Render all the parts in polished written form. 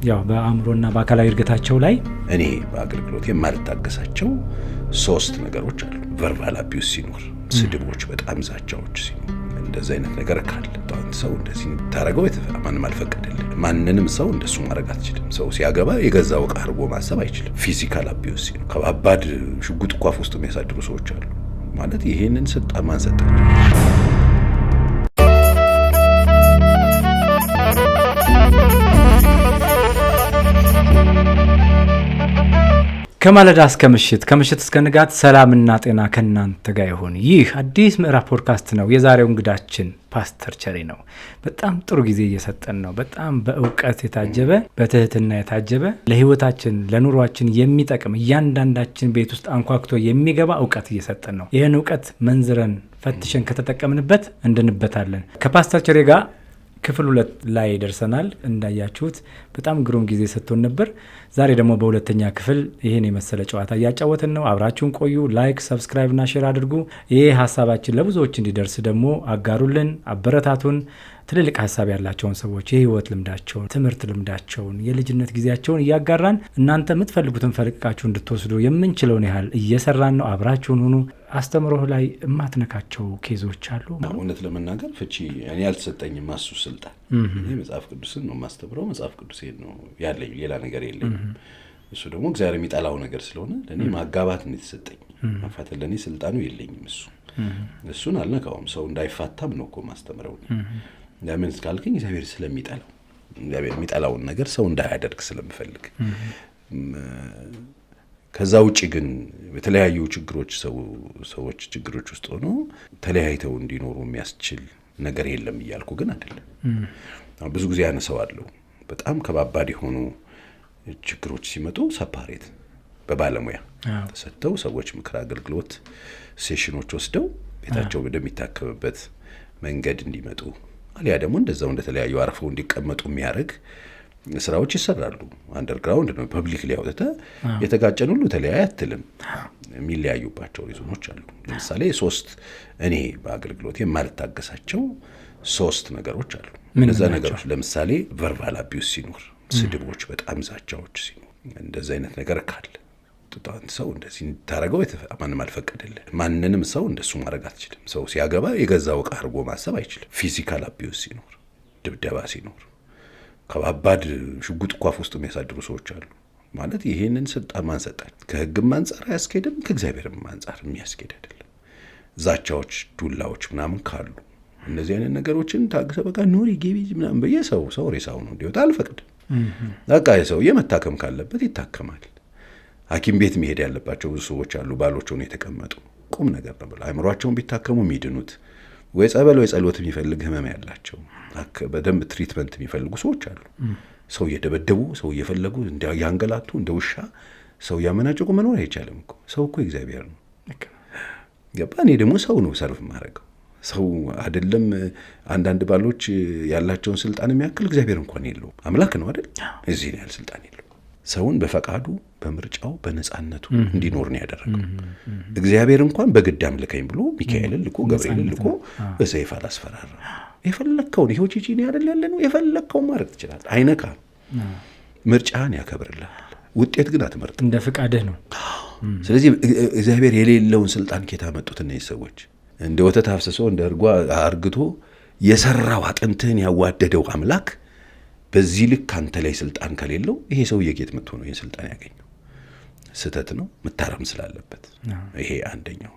ያው በአእምሮና በአካላዊ እድገታቸው ላይ እኔ በአገልግሎት የማልታገሳቸው 3 ነገሮች አሉ። ቨርባል አቢዩስ ሲኖር፣ ስድቦች፣ በጣም ዛቻዎች ሲኖር፣ እንደዚህ አይነት ነገር ካለ አንተ ሰው እንደዚህ ታረጋው ማንም አልፈቀደልህ። ማንንም ሰው እንደሱ ማድረግ አትችልም። ሰው ሲያገባ የገዛው ዕቃ አድርጎ ማሰብ አይችልም። ፊዚካል አቢዩስ ሲኖር፣ ከባባድ ሽጉጥ ቋፍ ውስጥ የሚያሳድሩ ሰዎች አሉ። ማለት ይሄንን ስልጣን ማን ሰጣቸው? ከማለዳ እስከ ምሽት ከምሽት እስከ ንጋት ሰላምና ጤና ከናንተ ጋር ይሁን። ይህ አዲስ ምዕራፍ ፖድካስት ነው። የዛሬው እንግዳችን ፓስተር ቸሬ ነው። በጣም ጥሩ ጊዜ እየሰጠን ነው። በጣም በእውቀት የታጀበ በትህትና የታጀበ ለህይወታችን ለኑሯችን የሚጠቅም እያንዳንዳችን ቤት ውስጥ አንኳኩቶ የሚገባ እውቀት እየሰጠን ነው። ይህን እውቀት መንዝረን ፈትሸን ከተጠቀምንበት እንድንበታለን። ከፓስተር ቸሬ ጋር ክፍል 2 ላይ ደርሰናል። እንዳያችሁት በጣም ግሩም ጊዜ ሰጥቶን ነበር። ዛሬ ደግሞ በሁለተኛ ክፍል ይህን የመሰለ ጨዋታ እያጫወትን ነው። አብራችሁን ቆዩ። ላይክ፣ ሰብስክራይብ እና ሼር አድርጉ። ይህ ሀሳባችን ለብዙዎች እንዲደርስ ደግሞ አጋሩልን፣ አበረታቱን። ትልልቅ ሀሳብ ያላቸውን ሰዎች የህይወት ልምዳቸውን፣ ትምህርት ልምዳቸውን፣ የልጅነት ጊዜያቸውን እያጋራን እናንተ የምትፈልጉትን ፈልቃችሁ እንድትወስዱ የምንችለውን ያህል እየሰራን ነው። አብራችሁን ሁኑ። አስተምሮህ ላይ የማትነካቸው ኬዞች አሉ? እውነት ለመናገር ፍቺ እኔ አልተሰጠኝም። ማሱ ስልጣን እኔ መጽሐፍ ቅዱስን ነው የማስተምረው። መጽሐፍ ቅዱሴን ነው ያለኝ፣ ሌላ ነገር የለኝም። እሱ ደግሞ እግዚአብሔር የሚጠላው ነገር ስለሆነ ለእኔ ማጋባት ነው የተሰጠኝ። ማፋተል ለእኔ ስልጣኑ የለኝም። እሱን አልነካውም። ሰው እንዳይፋታም ነው እኮ ማስተምረው። ለምን ካልከኝ እግዚአብሔር ስለሚጠላው፣ እግዚአብሔር የሚጠላውን ነገር ሰው እንዳያደርግ ስለምፈልግ። ከዛ ውጪ ግን በተለያዩ ችግሮች ሰዎች ችግሮች ውስጥ ሆኖ ተለያይተው እንዲኖሩ የሚያስችል ነገር የለም እያልኩ ግን አይደለም። ብዙ ጊዜ ያነሳዋለሁ። በጣም ከባባድ የሆኑ ችግሮች ሲመጡ ሰፓሬት በባለሙያ ተሰጥተው ሰዎች ምክር አገልግሎት ሴሽኖች ወስደው ቤታቸው ወደሚታከምበት መንገድ እንዲመጡ አሊያ ደግሞ እንደዛው እንደተለያዩ አርፈው እንዲቀመጡ የሚያደርግ ስራዎች ይሰራሉ። አንደርግራውንድ ነው ፐብሊክ ሊያወጣ የተጋጨን ሁሉ ተለያይ አትልም። የሚለያዩባቸው ሪዝኖች አሉ። ለምሳሌ 3 እኔ በአገልግሎት የማልታገሳቸው 3 ነገሮች አሉ። እነዛ ነገሮች ለምሳሌ ቨርባል አቢዩስ ሲኖር፣ ስድቦች፣ በጣም ዛቻዎች ሲኖር፣ እንደዚህ አይነት ነገር ካለ አንተ ሰው እንደዚህ ታረጋው ማንም አልፈቀደልህ። ማንንም ሰው እንደሱ ማድረግ አትችልም። ሰው ሲያገባ የገዛው ዕቃ አድርጎ ማሰብ አይችልም። ፊዚካል አቢዩስ ሲኖር፣ ድብደባ ሲኖር፣ ከባባድ ሽጉጥ ቋፍ ውስጥ የሚያሳድሩ ሰዎች አሉ። ማለት ይሄንን ስልጣን ማን ሰጣቸው? ከህግም አንጻር አያስኬድም፣ ከእግዚአብሔርም አንጻር የሚያስኬድ አይደለም። ዛቻዎች፣ ዱላዎች ምናምን ካሉ እነዚህ አይነት ነገሮችን ታግሰ በቃ ኑሪ ግቢ ምናምን በየሰው ሬሳው ነው እንዲወጣ አልፈቅድም። በቃ የሰው የመታከም ካለበት ይታከማል። ሐኪም ቤት መሄድ ያለባቸው ብዙ ሰዎች አሉ። ባሎቸው ነው የተቀመጡ ቁም ነገር ነው ብለው አእምሯቸውን ቢታከሙ የሚድኑት ወይ ጸበል ወይ ጸሎት የሚፈልግ ህመም ያላቸው በደንብ ትሪትመንት የሚፈልጉ ሰዎች አሉ። ሰው እየደበደቡ ሰው እየፈለጉ ያንገላቱ እንደ ውሻ ሰው ያመናጨቁ መኖር አይቻልም እኮ። ሰው እኮ እግዚአብሔር ነው። ገባ? እኔ ደግሞ ሰው ነው ሰርፍ ማድረገው። ሰው አይደለም። አንዳንድ ባሎች ያላቸውን ስልጣን የሚያክል እግዚአብሔር እንኳን የለውም። አምላክ ነው አይደል? እዚህ ነው ያለ ስልጣን የለው። ሰውን በፈቃዱ በምርጫው በነጻነቱ እንዲኖር ነው ያደረገው። እግዚአብሔር እንኳን በግድ አምልከኝ ብሎ ሚካኤልን ልኮ ገብርኤልን ልኮ በሰይፍ አላስፈራራ። የፈለከውን ይሄው ቺቺ ነው አይደል ያለነው፣ የፈለከውን ማድረግ ትችላለህ። አይነካም። ምርጫን ያከብርልሃል። ውጤት ግን አትመርጥ፣ እንደ ፍቃድህ ነው። ስለዚህ እግዚአብሔር የሌለውን ስልጣን ከየት አመጡት እነዚህ ሰዎች? እንደ ወተት አፍስሶ እንደ እርጓ አርግቶ የሰራው አጥንትህን ያዋደደው አምላክ በዚህ ልክ አንተ ላይ ስልጣን ከሌለው ይሄ ሰው የጌት መጥቶ ነው ይሄን ስልጣን ያገኘው። ስተት ነው፣ መታረም ስላለበት። ይሄ አንደኛው።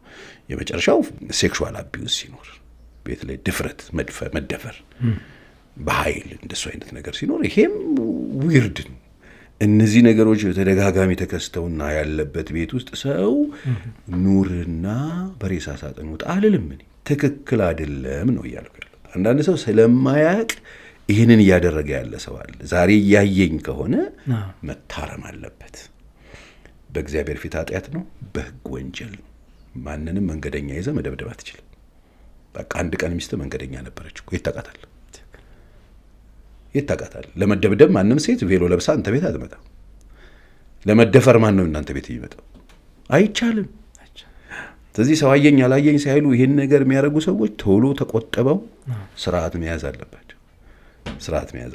የመጨረሻው ሴክሹዋል አቢዩስ ሲኖር፣ ቤት ላይ ድፍረት፣ መደፈር በኃይል እንደሱ አይነት ነገር ሲኖር ይሄም ዊርድ ነው። እነዚህ ነገሮች ተደጋጋሚ ተከስተውና ያለበት ቤት ውስጥ ሰው ኑርና በሬሳ ሳጥን ውጣ አልልም። ትክክል አይደለም ነው እያልኩ ያለው። አንዳንድ ሰው ስለማያውቅ ይህንን እያደረገ ያለ ሰው አለ። ዛሬ እያየኝ ከሆነ መታረም አለበት። በእግዚአብሔር ፊት ኃጢአት ነው፣ በህግ ወንጀል ነው። ማንንም መንገደኛ ይዘህ መደብደብ አትችልም። በቃ አንድ ቀን ሚስት መንገደኛ ነበረች እኮ ይታቃታል። ለመደብደብ ማንም ሴት ቬሎ ለብሳ አንተ ቤት አትመጣም። ለመደፈር ማን ነው እናንተ ቤት የሚመጣው? አይቻልም። ስለዚህ ሰው አየኝ አላየኝ ሳይሉ ይሄን ነገር የሚያደርጉ ሰዎች ቶሎ ተቆጥበው ስርዓት መያዝ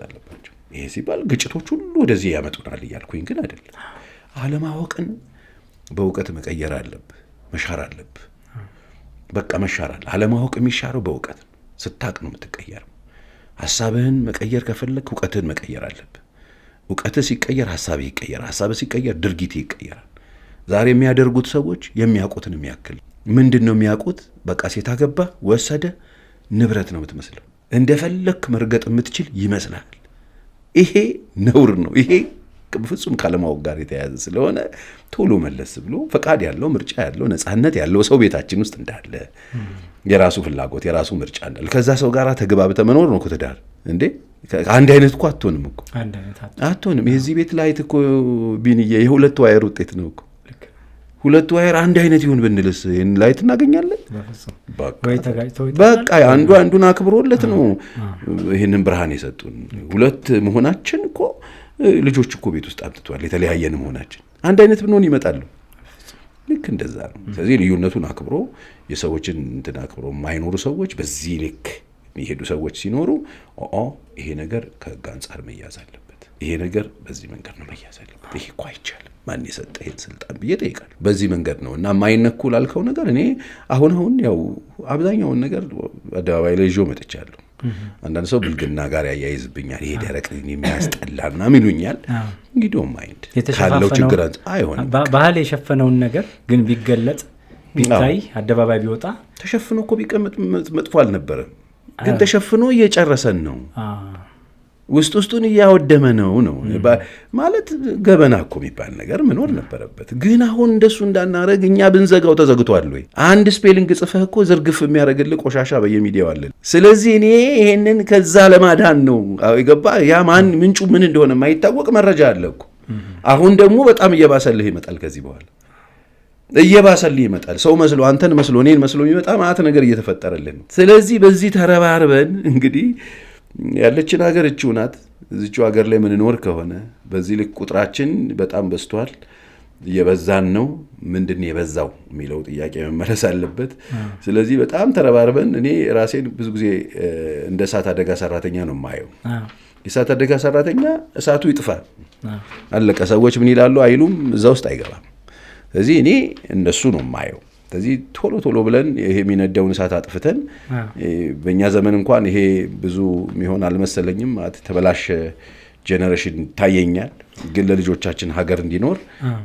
አለባቸው። ይሄ ሲባል ግጭቶች ሁሉ ወደዚህ ያመጡናል እያልኩኝ ግን አይደለም። አለማወቅን በእውቀት መቀየር አለብህ፣ መሻር አለብህ። በቃ መሻር አለ። አለማወቅ የሚሻረው በእውቀት ነው። ስታቅ ነው የምትቀየረው። ሐሳብህን መቀየር ከፈለክ እውቀትህን መቀየር አለብህ። እውቀትህ ሲቀየር ሐሳብህ ይቀየራል። ሐሳብህ ሲቀየር ድርጊትህ ይቀየራል። ዛሬ የሚያደርጉት ሰዎች የሚያውቁትን የሚያክል ምንድን ነው የሚያውቁት? በቃ ሴት አገባ ወሰደ ንብረት ነው የምትመስለው። እንደፈለክ መርገጥ የምትችል ይመስላል። ይሄ ነውር ነው። ይሄ ፍጹም ካለማወቅ ጋር የተያያዘ ስለሆነ ቶሎ መለስ ብሎ ፈቃድ ያለው ምርጫ ያለው ነፃነት ያለው ሰው ቤታችን ውስጥ እንዳለ የራሱ ፍላጎት የራሱ ምርጫ እንዳለ ከዛ ሰው ጋር ተግባብተህ መኖር ነው እኮ ትዳር። እንዴ አንድ አይነት እኮ አትሆንም እኮ አትሆንም። የዚህ ቤት ላይት እኮ ቢንዬ የሁለት ዋየር ውጤት ነው እኮ። ሁለት ዋየር አንድ አይነት ይሁን ብንልስ ይሄን ላይት እናገኛለን? በቃ አንዱ አንዱን አክብሮለት ነው ይሄንን ብርሃን የሰጡን። ሁለት መሆናችን እኮ ልጆች እኮ ቤት ውስጥ አምጥቷል። የተለያየን መሆናችን አንድ አይነት ብንሆን ይመጣሉ። ልክ እንደዛ ነው። ስለዚህ ልዩነቱን አክብሮ የሰዎችን እንትን አክብሮ የማይኖሩ ሰዎች በዚህ ልክ የሚሄዱ ሰዎች ሲኖሩ ይሄ ነገር ከሕግ አንጻር መያዝ አለበት፣ ይሄ ነገር በዚህ መንገድ ነው መያዝ አለበት፣ ይሄ እኮ አይቻልም፣ ማን የሰጠ ይሄን ስልጣን ብዬ እጠይቃለሁ። በዚህ መንገድ ነው እና የማይነኩ ላልከው ነገር እኔ አሁን ያው አብዛኛውን ነገር አደባባይ ላይ ይዤው መጥቻለሁ። አንዳንድ ሰው ብልግና ጋር ያያይዝብኛል። ይሄ ደረቅ የሚያስጠላና ይሉኛል። እንግዲህ ማይንድ ካለው ችግር አይሆንም። ባህል የሸፈነውን ነገር ግን ቢገለጥ ቢታይ አደባባይ ቢወጣ ተሸፍኖ እኮ ቢቀመጥ መጥፎ አልነበረም። ግን ተሸፍኖ እየጨረሰን ነው፣ ውስጡን እያወደመ ነው ማለት ገበና እኮ የሚባል ነገር መኖር ነበረበት። ግን አሁን እንደሱ እንዳናረግ እኛ ብንዘጋው ተዘግቷል ወይ? አንድ ስፔሊንግ ጽፈህ እኮ ዝርግፍ የሚያደርግልህ ቆሻሻ በየሚዲያው አለ። ስለዚህ እኔ ይሄንን ከዛ ለማዳን ነው የገባ ያ ማን ምንጩ ምን እንደሆነ የማይታወቅ መረጃ አለ እኮ። አሁን ደግሞ በጣም እየባሰልህ ይመጣል። ከዚህ በኋላ እየባሰልህ ይመጣል። ሰው መስሎ አንተን መስሎ እኔን መስሎ የሚመጣ ማለት ነገር እየተፈጠረልን ነው። ስለዚህ በዚህ ተረባርበን እንግዲህ ያለችን ሀገር እቺው ናት። እዚችው ሀገር ላይ ምንኖር ከሆነ በዚህ ልክ ቁጥራችን በጣም በዝቷል፣ እየበዛን ነው። ምንድን የበዛው የሚለው ጥያቄ መመለስ አለበት። ስለዚህ በጣም ተረባርበን እኔ ራሴን ብዙ ጊዜ እንደ እሳት አደጋ ሰራተኛ ነው የማየው። የእሳት አደጋ ሰራተኛ እሳቱ ይጥፋል አለቀ። ሰዎች ምን ይላሉ አይሉም፣ እዛ ውስጥ አይገባም። ስለዚህ እኔ እንደሱ ነው የማየው። ስለዚህ ቶሎ ብለን ይሄ የሚነደውን እሳት አጥፍተን በእኛ ዘመን እንኳን ይሄ ብዙ የሚሆን አልመሰለኝም። ተበላሸ ጄኔሬሽን ታየኛል። ግን ለልጆቻችን ሀገር እንዲኖር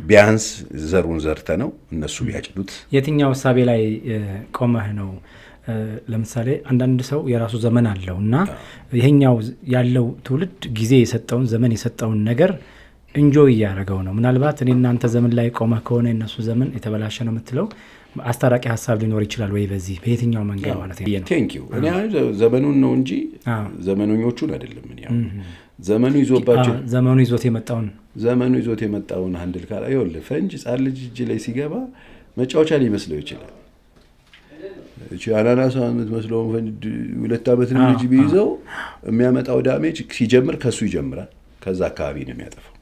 ቢያንስ ዘሩን ዘርተ ነው እነሱ ቢያጭዱት። የትኛው እሳቤ ላይ ቆመህ ነው? ለምሳሌ አንዳንድ ሰው የራሱ ዘመን አለው እና ይሄኛው ያለው ትውልድ ጊዜ የሰጠውን ዘመን የሰጠውን ነገር እንጆይ እያደረገው ነው። ምናልባት እኔ እናንተ ዘመን ላይ ቆመህ ከሆነ የነሱ ዘመን የተበላሸ ነው የምትለው አስታራቂ ሀሳብ ሊኖር ይችላል ወይ? በዚህ በየትኛው መንገድ ማለት ነው? ቴንኪው። እኔ ዘመኑን ነው እንጂ ዘመኖኞቹን አይደለም። እኔ ዘመኑ ይዞት የመጣውን አንድል ካላ ይኸውልህ ፈንጅ ሕፃን ልጅ እጅ ላይ ሲገባ መጫወቻ ሊመስለው ይችላል። እቺ አናናስ የምትመስለውን ፈንጅ 2 ዓመት ልጅ ቢይዘው የሚያመጣው ዳሜጅ ሲጀምር ከሱ ይጀምራል። ከዛ አካባቢ ነው የሚያጠፋው።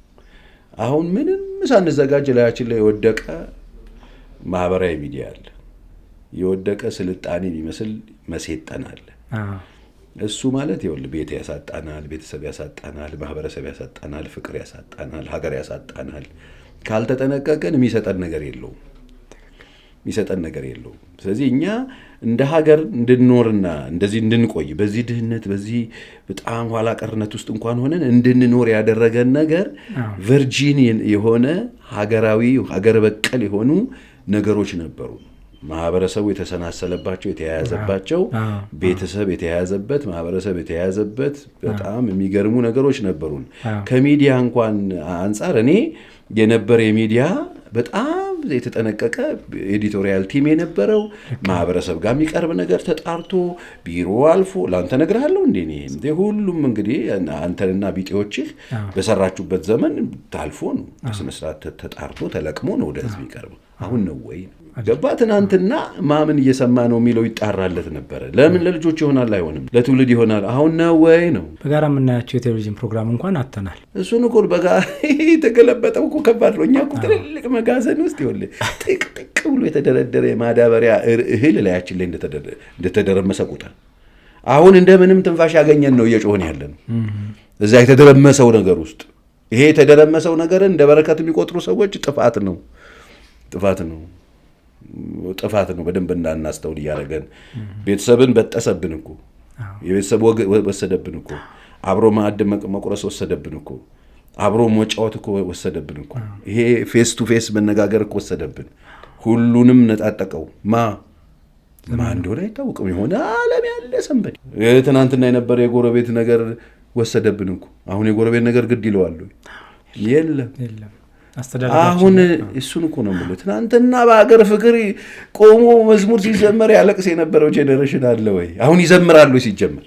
አሁን ምንም ሳንዘጋጅ ላያችን ላይ የወደቀ ማህበራዊ ሚዲያ አለ። የወደቀ ስልጣኔ የሚመስል መሴጠን አለ። እሱ ማለት ይኸውልህ ቤት ያሳጣናል፣ ቤተሰብ ያሳጣናል፣ ማህበረሰብ ያሳጣናል፣ ፍቅር ያሳጣናል፣ ሀገር ያሳጣናል። ካልተጠነቀቀን የሚሰጠን ነገር የለውም። ስለዚህ እኛ እንደ ሀገር እንድንኖርና እንደዚህ እንድንቆይ በዚህ ድህነት በዚህ በጣም ኋላ ቀርነት ውስጥ እንኳን ሆነን እንድንኖር ያደረገን ነገር ቨርጂን የሆነ ሀገር በቀል የሆኑ ነገሮች ነበሩ። ማህበረሰቡ የተሰናሰለባቸው የተያያዘባቸው፣ ቤተሰብ የተያያዘበት፣ ማህበረሰብ የተያያዘበት በጣም የሚገርሙ ነገሮች ነበሩን። ከሚዲያ እንኳን አንጻር እኔ የነበረ የሚዲያ በጣም የተጠነቀቀ ኤዲቶሪያል ቲም የነበረው ማህበረሰብ ጋር የሚቀርብ ነገር ተጣርቶ ቢሮ አልፎ ለአንተ እነግርሃለሁ እንዴ ሁሉም እንግዲህ አንተንና ቢጤዎችህ በሰራችሁበት ዘመን ታልፎ ነው በስነ ስርዓት ተጣርቶ ተለቅሞ ነው ወደ ህዝብ የሚቀርበው። አሁን ነው ወይ ገባ? ትናንትና ማምን እየሰማ ነው የሚለው ይጣራለት ነበረ። ለምን ለልጆች ይሆናል አይሆንም፣ ለትውልድ ይሆናል። አሁን ነው ወይ ነው። በጋራ የምናያቸው የቴሌቪዥን ፕሮግራም እንኳን አተናል። እሱን እኮ በጋራ የተገለበጠው እኮ ከባድ ነው። እኛ እኮ ትልልቅ መጋዘን ውስጥ ይኸውልህ ጥቅጥቅ ብሎ የተደረደረ የማዳበሪያ እህል ላያችን ላይ እንደተደረመሰ ቁጥር አሁን እንደምንም ትንፋሽ ያገኘን ነው እየጮህን ያለ ነው። እዛ የተደረመሰው ነገር ውስጥ ይሄ የተደረመሰው ነገርን እንደ በረከት የሚቆጥሩ ሰዎች ጥፋት ነው። በደንብ እንዳናስተውል እያደረገን ቤተሰብን በጠሰብን እኮ የቤተሰብ ወግ ወሰደብን እኮ አብሮ ማዕድ መቁረስ ወሰደብን እኮ አብሮ መጫወት እኮ ወሰደብን እኮ ይሄ ፌስ ቱ ፌስ መነጋገር እኮ ወሰደብን። ሁሉንም ነጣጠቀው ማ እንደሆነ አይታወቅም። የሆነ ዓለም ያለ ሰንበድ ትናንትና የነበረ የጎረቤት ነገር ወሰደብን እኮ አሁን የጎረቤት ነገር ግድ ይለዋል የለም። አሁን እሱን እኮ ነው የምልህ። ትናንትና በሀገር ፍቅር ቆሞ መዝሙር ሲዘመር ያለቅስ የነበረው ጄኔሬሽን አለ ወይ? አሁን ይዘምራሉ። ሲጀመር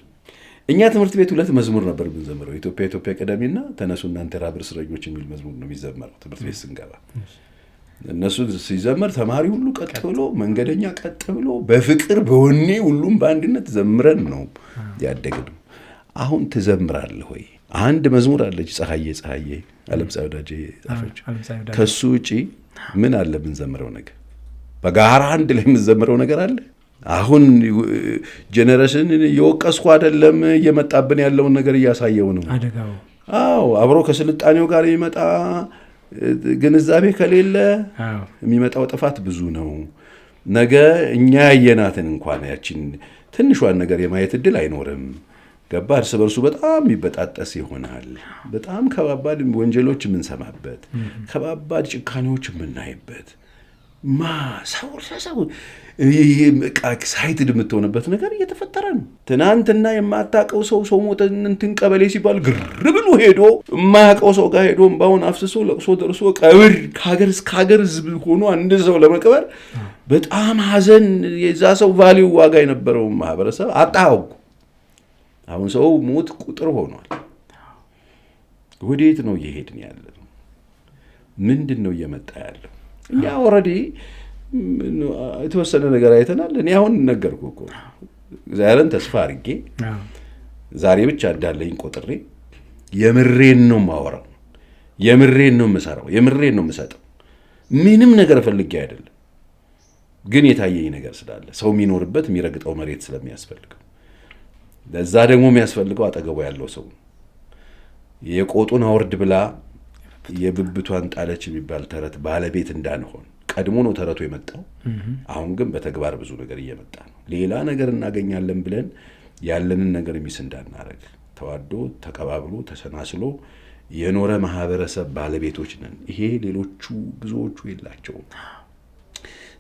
እኛ ትምህርት ቤት 2 መዝሙር ነበር የምንዘምረው። ኢትዮጵያ ቀደሚና ተነሱ እናንተ ራብር እስረኞች የሚል መዝሙር ነው የሚዘመረው ትምህርት ቤት ስንገባ። እነሱ ሲዘመር ተማሪ ሁሉ ቀጥ ብሎ፣ መንገደኛ ቀጥ ብሎ በፍቅር በወኔ ሁሉም በአንድነት ዘምረን ነው ያደግነው። አሁን ትዘምራለህ ወይ? አንድ መዝሙር አለች ፀሐዬ ዓለምፀሐይ ወዳጄ ጻፈች። ከሱ ውጪ ምን አለ ብንዘምረው ነገር? በጋራ አንድ ላይ የምንዘምረው ነገር አለ? አሁን ጄኔሬሽን እየወቀስኩ አይደለም፣ እየመጣብን ያለውን ነገር እያሳየው ነው አደጋው። አብሮ ከስልጣኔው ጋር የሚመጣ ግንዛቤ ከሌለ የሚመጣው ጥፋት ብዙ ነው። ነገ እኛ ያየናትን እንኳን ያችን ትንሿን ነገር የማየት እድል አይኖርም። ገባ? እርስ በርሱ በጣም ይበጣጠስ ይሆናል። በጣም ከባባድ ወንጀሎች የምንሰማበት፣ ከባባድ ጭካኔዎች የምናይበት ሰው ሳይትድ የምትሆንበት ነገር እየተፈጠረ ነው። ትናንትና የማታውቀው ሰው ሞተ እንትን ቀበሌ ሲባል ግር ብሎ ሄዶ የማያውቀው ሰው ጋር ሄዶ እምባውን አፍስሶ ለቅሶ ደርሶ ቀብር ከሀገር እስከ ሀገር ህዝብ ሆኖ አንድ ሰው ለመቅበር በጣም ሀዘን የዛ ሰው ቫሊው ዋጋ የነበረው ማህበረሰብ አጣው። አሁን ሰው ሞት ቁጥር ሆኗል። ወዴት ነው እየሄድን ያለው? ምንድን ነው እየመጣ ያለው? እኛ ኦልሬዲ የተወሰነ ነገር አይተናል። እኔ አሁን ነገርኩ እኮ ዛሬን ተስፋ አድርጌ ዛሬ ብቻ እንዳለኝ ቆጥሬ የምሬን ነው ማወራው፣ የምሬን ነው የምሰራው፣ የምሬን ነው የምሰጠው። ምንም ነገር ፈልጌ አይደለም፣ ግን የታየኝ ነገር ስላለ ሰው የሚኖርበት የሚረግጠው መሬት ስለሚያስፈልገው ለዛ ደግሞ የሚያስፈልገው አጠገቡ ያለው ሰው የቆጡን አውርድ ብላ የብብቷን ጣለች የሚባል ተረት ባለቤት እንዳንሆን ቀድሞ ነው ተረቱ የመጣው። አሁን ግን በተግባር ብዙ ነገር እየመጣ ነው። ሌላ ነገር እናገኛለን ብለን ያለንን ነገር ሚስ እንዳናረግ ተዋዶ ተቀባብሎ ተሰናስሎ የኖረ ማህበረሰብ ባለቤቶች ነን። ይሄ ሌሎቹ ብዙዎቹ የላቸውም።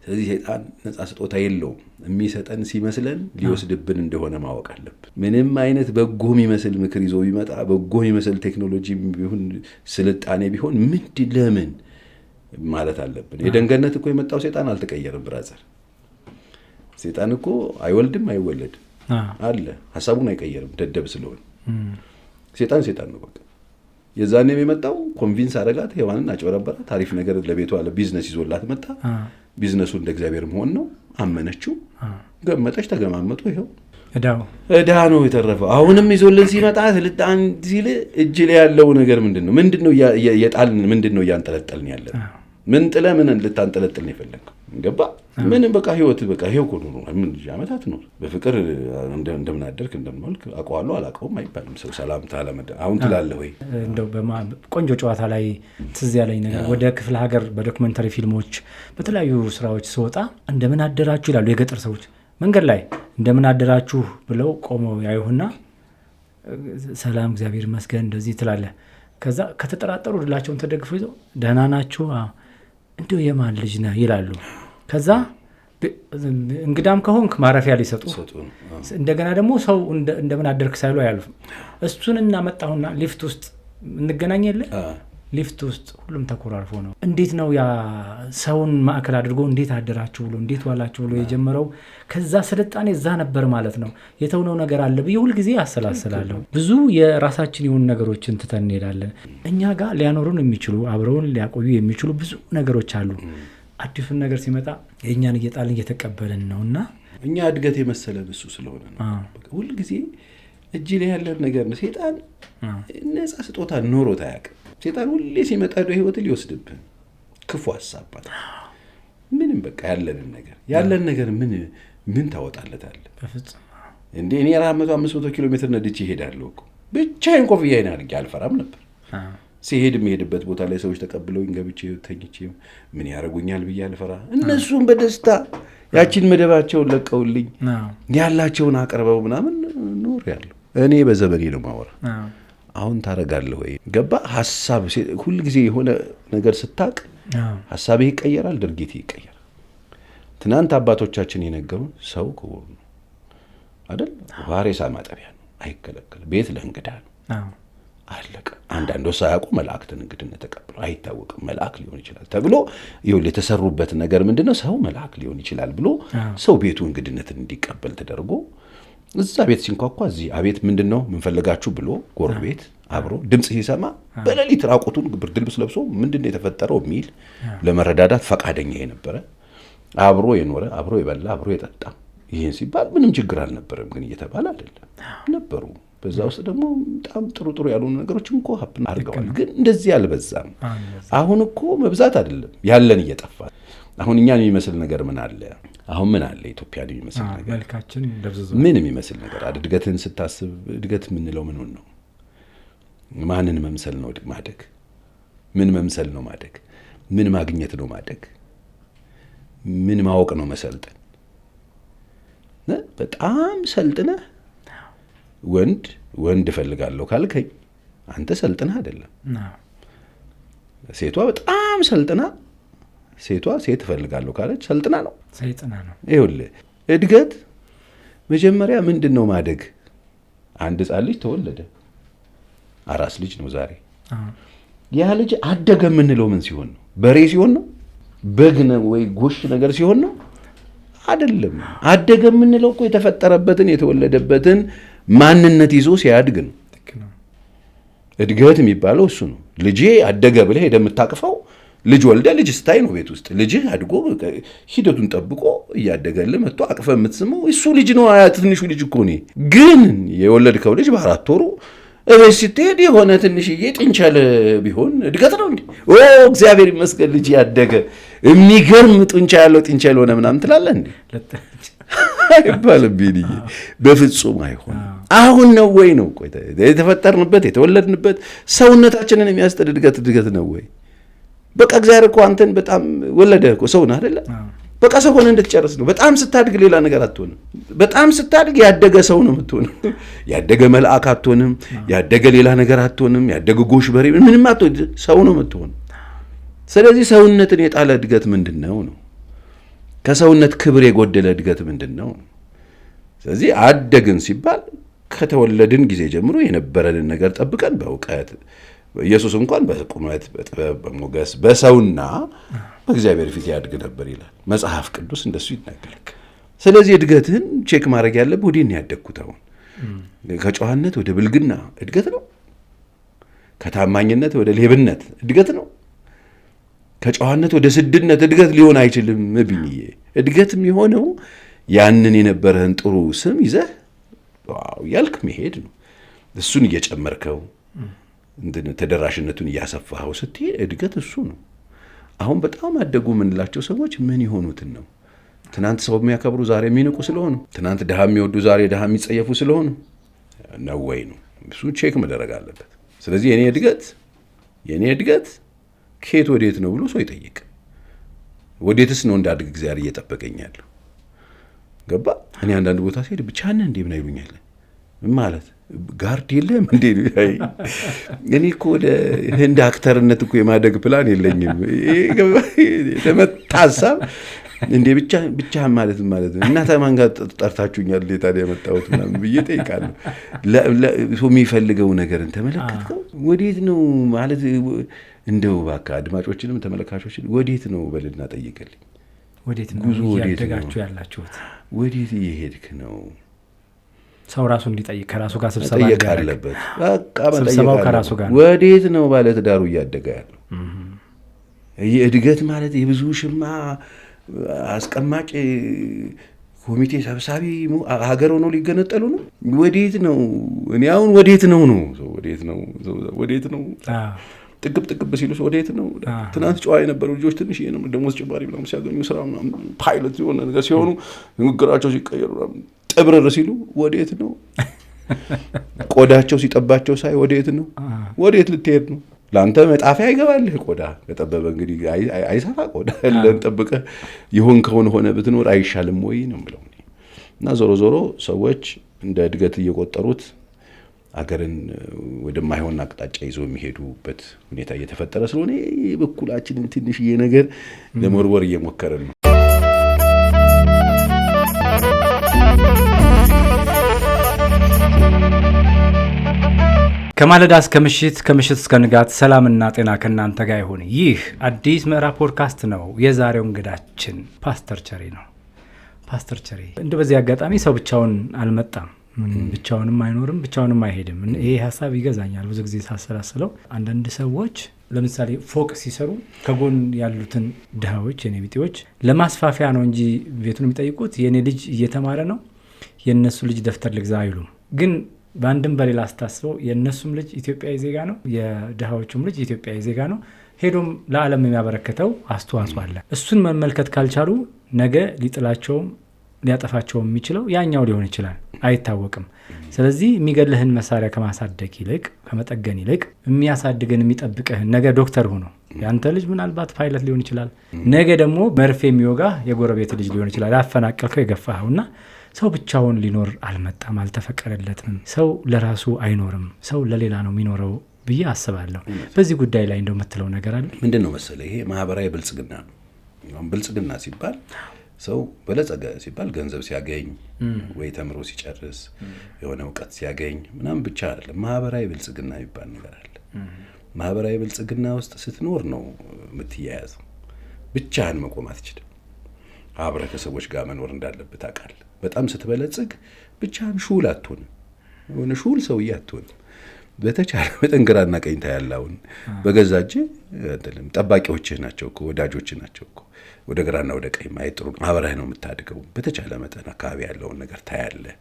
ስለዚህ ሰይጣን ነፃ ስጦታ የለውም። የሚሰጠን ሲመስለን ሊወስድብን እንደሆነ ማወቅ አለብን። ምንም አይነት በጎ የሚመስል ምክር ይዞ ቢመጣ፣ በጎ የሚመስል ቴክኖሎጂ ቢሆን፣ ስልጣኔ ቢሆን ለምን ማለት አለብን። የደንገነት እኮ የመጣው ሰይጣን አልተቀየረም ብራዘር። ሰይጣን እኮ አይወልድም አይወለድም አለ፣ ሐሳቡን አይቀየርም ደደብ ስለሆነ። ሰይጣን ነው በቃ። የዛኔም የመጣው ኮንቪንስ አረጋት፣ ሔዋንን አጭበረበራት፣ አሪፍ ነገር ለቤቷ ለቢዝነስ ይዞላት መጣ። ቢዝነሱ እንደ እግዚአብሔር መሆን ነው። አመነችው፣ ገመጠች፣ ተገማመጡ። ይሄው እዳ ነው የተረፈው። አሁንም ይዞልን ሲመጣ ስልጣን ሲል እጅ ላይ ያለው ነገር ምንድነው የጣልን ምንድነው እያንጠለጠልን ያለን? ምን ጥለ ምን ልታንጠለጥል ነው የፈለግከው? ገባ? ምን በቃ ህይወት በቃ ይሄው እኮ ነው። ምን ዓመታት ነው በፍቅር እንደምናደርክ እንደምንወልክ አውቀዋለሁ አላውቀውም አይባልም። ሰው ሰላምታ ለመደ አሁን ትላለህ ወይ? እንደው ቆንጆ ጨዋታ ላይ ትዝ ያለኝ ነገር ወደ ክፍለ ሀገር በዶክመንተሪ ፊልሞች በተለያዩ ስራዎች ስወጣ እንደምን አደራችሁ ይላሉ የገጠር ሰዎች። መንገድ ላይ እንደምን አደራችሁ ብለው ቆመው ያዩህና ሰላም እግዚአብሔር ይመስገን እንደዚህ ትላለህ። ከዛ ከተጠራጠሩ ድላቸውን ተደግፈው ይዘው ደህና ናችሁ እንደው የማን ልጅ ነህ ይላሉ። ከዛ እንግዳም ከሆንክ ማረፊያ ሊሰጡ እንደገና ደግሞ ሰው እንደምን አደርክ ሳይሉ አያልፉም። እሱን እናመጣሁና ሊፍት ውስጥ እንገናኝ የለ ሊፍት ውስጥ ሁሉም ተኮራርፎ ነው። እንዴት ነው ያ ሰውን ማዕከል አድርጎ እንዴት አደራችሁ ብሎ እንዴት ዋላችሁ ብሎ የጀመረው? ከዛ ስልጣኔ እዛ ነበር ማለት ነው። የተውነው ነገር አለ ብዬ ሁልጊዜ አሰላስላለሁ። ብዙ የራሳችን የሆኑ ነገሮችን ትተን እንሄዳለን። እኛ ጋር ሊያኖሩን የሚችሉ አብረውን ሊያቆዩ የሚችሉ ብዙ ነገሮች አሉ። አዲሱን ነገር ሲመጣ የእኛን እየጣልን እየተቀበልን ነው። እና እኛ እድገት የመሰለን እሱ ስለሆነ ነው። ሁልጊዜ እጅ ላይ ያለን ነገር ነው። ሴጣን ነፃ ስጦታ ኖሮት አያውቅም። ሴጣን ሁሌ ሲመጣ ወደ ህይወት ሊወስድብህ ክፉ ሐሳባት ምንም በቃ ያለን ነገር ምን ታወጣለታለህ? በፍጹም እንዴ እኔ 400-500 ኪሎ ሜትር ነድቼ እሄዳለሁ እኮ ብቻዬን ኮፍያዬን አድርጌ አልፈራም ነበር። ሲሄድ የሚሄድበት ቦታ ላይ ሰዎች ተቀብለውኝ ገብቼ ተኝቼ ምን ያደርጉኛል ብዬ አልፈራ። እነሱም በደስታ ያቺን መደባቸውን ለቀውልኝ ያላቸውን አቅርበው ምናምን ኖር ያለው እኔ በዘመኔ ነው ማወራ። አሁን ታረጋለህ ወይ ገባ ሐሳብ ሁሉ ጊዜ የሆነ ነገር ስታቅ ሐሳብህ ይቀየራል፣ ድርጊት ይቀየራል። ትናንት አባቶቻችን የነገሩን ሰው ክቡር ነው አይደል? ዋሬሳ ማጠቢያ ነው፣ አይከለከልም። ቤት ለእንግዳ ነው፣ አለቀ። አንዳንዶች ሳያውቁ መላእክትን እንግድነት ተቀብለው አይታወቅም መልአክ ሊሆን ይችላል ተብሎ ይኸውልህ የተሰሩበት ነገር ምንድነው? ሰው መልአክ ሊሆን ይችላል ብሎ ሰው ቤቱ እንግድነትን እንዲቀበል ተደርጎ እዛ ቤት ሲንኳኳ እዚህ አቤት ምንድነው ምን ፈልጋችሁ ብሎ ጎረቤት አብሮ ድምጽ ሲሰማ በሌሊት ራቁቱን ብርድ ልብስ ለብሶ ምንድነው የተፈጠረው የሚል ለመረዳዳት ፈቃደኛ የነበረ አብሮ የኖረ አብሮ የበላ አብሮ የጠጣ ይሄን ሲባል ምንም ችግር አልነበረም። ግን እየተባለ አይደለም ነበሩ። በዛ ውስጥ ደግሞ በጣም ጥሩ ያሉን ነገሮችም እኮ ሀብን አድርገዋል። ግን እንደዚህ አልበዛም። አሁን እኮ መብዛት አይደለም ያለን እየጠፋ አሁን እኛን የሚመስል ነገር ምን አለ? አሁን ምን አለ? ኢትዮጵያን የሚመስል ነገር መልካችን ደብዝዞ ምን የሚመስል ነገር አለ? እድገትን ስታስብ እድገት የምንለው ምን ነው? ማንን መምሰል ነው ማደግ? ምን መምሰል ነው ማደግ? ምን ማግኘት ነው ማደግ? ምን ማወቅ ነው መሰልጠን? በጣም ሰልጥነህ ወንድ እፈልጋለሁ ካልከኝ አንተ ሰልጥነህ አይደለም። ሴቷ በጣም ሰልጥና ሴት እፈልጋለሁ ካለች ሰልጥና ነው። ይኸውልህ እድገት መጀመሪያ ምንድን ነው ማደግ? አንድ ሕፃን ልጅ ተወለደ፣ አራስ ልጅ ነው ዛሬ። ያ ልጅ አደገ የምንለው ምን ሲሆን ነው? በሬ ሲሆን ነው? በግ ነው ወይ ጎሽ ነገር ሲሆን ነው? አይደለም። አደገ የምንለው እኮ የተፈጠረበትን የተወለደበትን ማንነት ይዞ ሲያድግ ነው። እድገት የሚባለው እሱ ነው። ልጄ አደገ ብለህ ሄደህ የምታቅፈው ልጅ ወልደ ልጅ ስታይ ነው። ቤት ውስጥ ልጅህ አድጎ ሂደቱን ጠብቆ እያደገልህ መጥቶ አቅፈህ የምትስመው እሱ ልጅ ነው። ትንሹ ልጅ እኮ ነው። ግን የወለድከው ልጅ በ4 ወሩ እቤት ስትሄድ የሆነ ትንሽዬ ጥንቸል ቢሆን እድገት ነው እንዴ? ኦ እግዚአብሔር ይመስገን ልጅ ያደገ የሚገርም ጡንቻ ያለው ጥንቸል ሆነ ምናምን ትላለህ እንዴ? አይባልም። ቢልዬ በፍጹም አይሆንም። አሁን ነው ወይ ነው የተፈጠርንበት የተወለድንበት ሰውነታችንን የሚያስጠድ እድገት ነው ወይ? በቃ እግዚአብሔር እኮ አንተን በጣም ወለደ እኮ ሰው ነህ አይደለ? በቃ ሰው ሆነ እንድትጨርስ ነው። በጣም ስታድግ ሌላ ነገር አትሆንም። በጣም ስታድግ ያደገ ሰው ነው የምትሆነው። ያደገ መልአክ አትሆንም። ያደገ ሌላ ነገር አትሆንም። ያደገ ጎሽ በሬ ምንም አትሆንም። ሰው ነው የምትሆነው። ስለዚህ ሰውነትን የጣለ እድገት ምንድነው ነው? ከሰውነት ክብር የጎደለ እድገት ምንድነው? ስለዚህ አደግን ሲባል ከተወለድን ጊዜ ጀምሮ የነበረንን ነገር ጠብቀን በእውቀት ኢየሱስ እንኳን በቁመት በጥበብ በሞገስ በሰውና በእግዚአብሔር ፊት ያድግ ነበር ይላል መጽሐፍ ቅዱስ። እንደሱ ይናገራል። ስለዚህ እድገትህን ቼክ ማድረግ ያለብህ ወዴት ነው ያደግኩት? አሁን ከጨዋነት ወደ ብልግና እድገት ነው? ከታማኝነት ወደ ሌብነት እድገት ነው? ከጨዋነት ወደ ስድነት እድገት ሊሆን አይችልም። ብኝዬ እድገት የሚሆነው ያንን የነበረህን ጥሩ ስም ይዘህ ዋው ያልክ መሄድ ነው። እሱን እየጨመርከው ተደራሽነቱን እያሰፋኸው ስትሄድ እድገት እሱ ነው። አሁን በጣም አደጉ የምንላቸው ሰዎች ምን የሆኑትን ነው? ትናንት ሰው የሚያከብሩ ዛሬ የሚንቁ ስለሆኑ፣ ትናንት ድሃ የሚወዱ ዛሬ ድሃ የሚጸየፉ ስለሆኑ ነው ወይ ነው? እሱ ቼክ መደረግ አለበት። ስለዚህ የኔ እድገት ከየት ወዴት ነው ብሎ ሰው ይጠይቅ። ወዴትስ ነው እንዳድግ እግዚአብሔር እየጠበቀኝ ያለው? ገባ? እኔ አንዳንድ ቦታ ሲሄድ ብቻህን እንዴ ምን አይሉኛል ማለት ጋርድ የለም እንዴ? እኔ እኮ ወደ ህንድ አክተርነት እኮ የማደግ ፕላን የለኝም። የተመጣ ሀሳብ እንዴ ብቻ ማለት ነው። እናንተ ማን ጋር ጠርታችሁኛል ታዲያ የመጣሁት ምናምን ብዬ ጠይቃለሁ። ሰው የሚፈልገው ነገርን ተመለከትከው ወዴት ነው ማለት እንደው እባክህ አድማጮችንም ተመልካቾችን ወዴት ነው በልና ጠይቅልኝ። ወዴት ነው እያደጋችሁ ያላችሁት? ወዴት እየሄድክ ነው? ሰው ራሱ እንዲጠይቅ ከራሱ ጋር ስብሰባ አለበት። በቃ ስብሰባው ከራሱ ጋር ወዴት ነው ባለ ትዳሩ እያደገ ያለው? የእድገት ማለት የብዙ ሽማ አስቀማጭ ኮሚቴ ሰብሳቢ ሀገር ሆኖ ሊገነጠሉ ነው? ወዴት ነው? እኔ አሁን ወዴት ነው ወዴት ነው ጥግብ ሲሉ ወዴት ነው? ትናንት ጨዋ የነበሩ ልጆች ትንሽ ደሞዝ ጭማሪ ምናምን ሲያገኙ ስራ ፓይለት የሆነ ነገር ሲሆኑ ንግግራቸው ሲቀየሩ ጥብርር ሲሉ ወዴት ነው? ቆዳቸው ሲጠባቸው ሳይ ወዴት ነው ወዴት ልትሄድ ነው? ለአንተ መጣፊያ አይገባልህ። ቆዳ ከጠበበ እንግዲህ አይሰፋ ቆዳ ለንጠብቀ ይሁን ከሆነ ሆነ ብትኖር አይሻልም ወይ ነው የምለው። እና ዞሮ ዞሮ ሰዎች እንደ እድገት እየቆጠሩት አገርን ወደማይሆን አቅጣጫ ይዞ የሚሄዱበት ሁኔታ እየተፈጠረ ስለሆነ በኩላችንን ትንሽዬ ነገር ለመወርወር እየሞከርን ነው። ከማለዳ እስከ ምሽት ከምሽት እስከ ንጋት ሰላምና ጤና ከእናንተ ጋር ይሁን። ይህ አዲስ ምዕራፍ ፖድካስት ነው። የዛሬው እንግዳችን ፓስተር ቸሬ ነው። ፓስተር ቸሬ እንደ በዚህ አጋጣሚ ሰው ብቻውን አልመጣም፣ ብቻውንም አይኖርም፣ ብቻውንም አይሄድም። ይሄ ሀሳብ ይገዛኛል ብዙ ጊዜ ሳሰላስለው። አንዳንድ ሰዎች ለምሳሌ ፎቅ ሲሰሩ ከጎን ያሉትን ድሃዎች የኔ ቢጤዎች ለማስፋፊያ ነው እንጂ ቤቱን የሚጠይቁት የኔ ልጅ እየተማረ ነው የነሱ ልጅ ደፍተር ልግዛ አይሉም። ግን በአንድም በሌላ አስታስበው የእነሱም ልጅ ኢትዮጵያዊ ዜጋ ነው፣ የድሃዎቹም ልጅ ኢትዮጵያዊ ዜጋ ነው። ሄዶም ለዓለም የሚያበረክተው አስተዋጽኦ አለ። እሱን መመልከት ካልቻሉ ነገ ሊጥላቸውም ሊያጠፋቸውም የሚችለው ያኛው ሊሆን ይችላል፣ አይታወቅም። ስለዚህ የሚገድልህን መሳሪያ ከማሳደግ ይልቅ ከመጠገን ይልቅ የሚያሳድግን የሚጠብቅህን ነገ ዶክተር ሆኖ ያንተ ልጅ ምናልባት ፓይለት ሊሆን ይችላል፣ ነገ ደግሞ መርፌ የሚወጋ የጎረቤት ልጅ ሊሆን ይችላል፣ ያፈናቀልከው የገፋኸውና ሰው ብቻውን ሊኖር አልመጣም፣ አልተፈቀደለትም። ሰው ለራሱ አይኖርም፣ ሰው ለሌላ ነው የሚኖረው ብዬ አስባለሁ። በዚህ ጉዳይ ላይ እንደው የምትለው ነገር አለ? ምንድን ነው መሰለህ፣ ይሄ ማህበራዊ ብልጽግና ነው። ብልጽግና ሲባል ሰው በለጸገ ሲባል ገንዘብ ሲያገኝ ወይ ተምሮ ሲጨርስ የሆነ እውቀት ሲያገኝ ምናምን ብቻ አይደለም። ማህበራዊ ብልጽግና የሚባል ነገር አለ። ማህበራዊ ብልጽግና ውስጥ ስትኖር ነው የምትያያዘው። ብቻህን መቆም አትችልም። አብረህ ከሰዎች ጋር መኖር እንዳለብህ ታውቃለህ። በጣም ስትበለጽግ ብቻህን ሹል አትሆንም፣ የሆነ ሹል ሰውዬ አትሆንም። በተቻለ መጠን ግራና ቀኝ ታያለህ። በገዛ እጅህ ጠባቂዎችህ ናቸው እኮ፣ ወዳጆችህ ናቸው እኮ። ወደ ግራና ወደ ቀኝ ማየት ጥሩ ነው። ማህበራዊ ነው የምታድገው። በተቻለ መጠን አካባቢ ያለውን ነገር ታያለህ።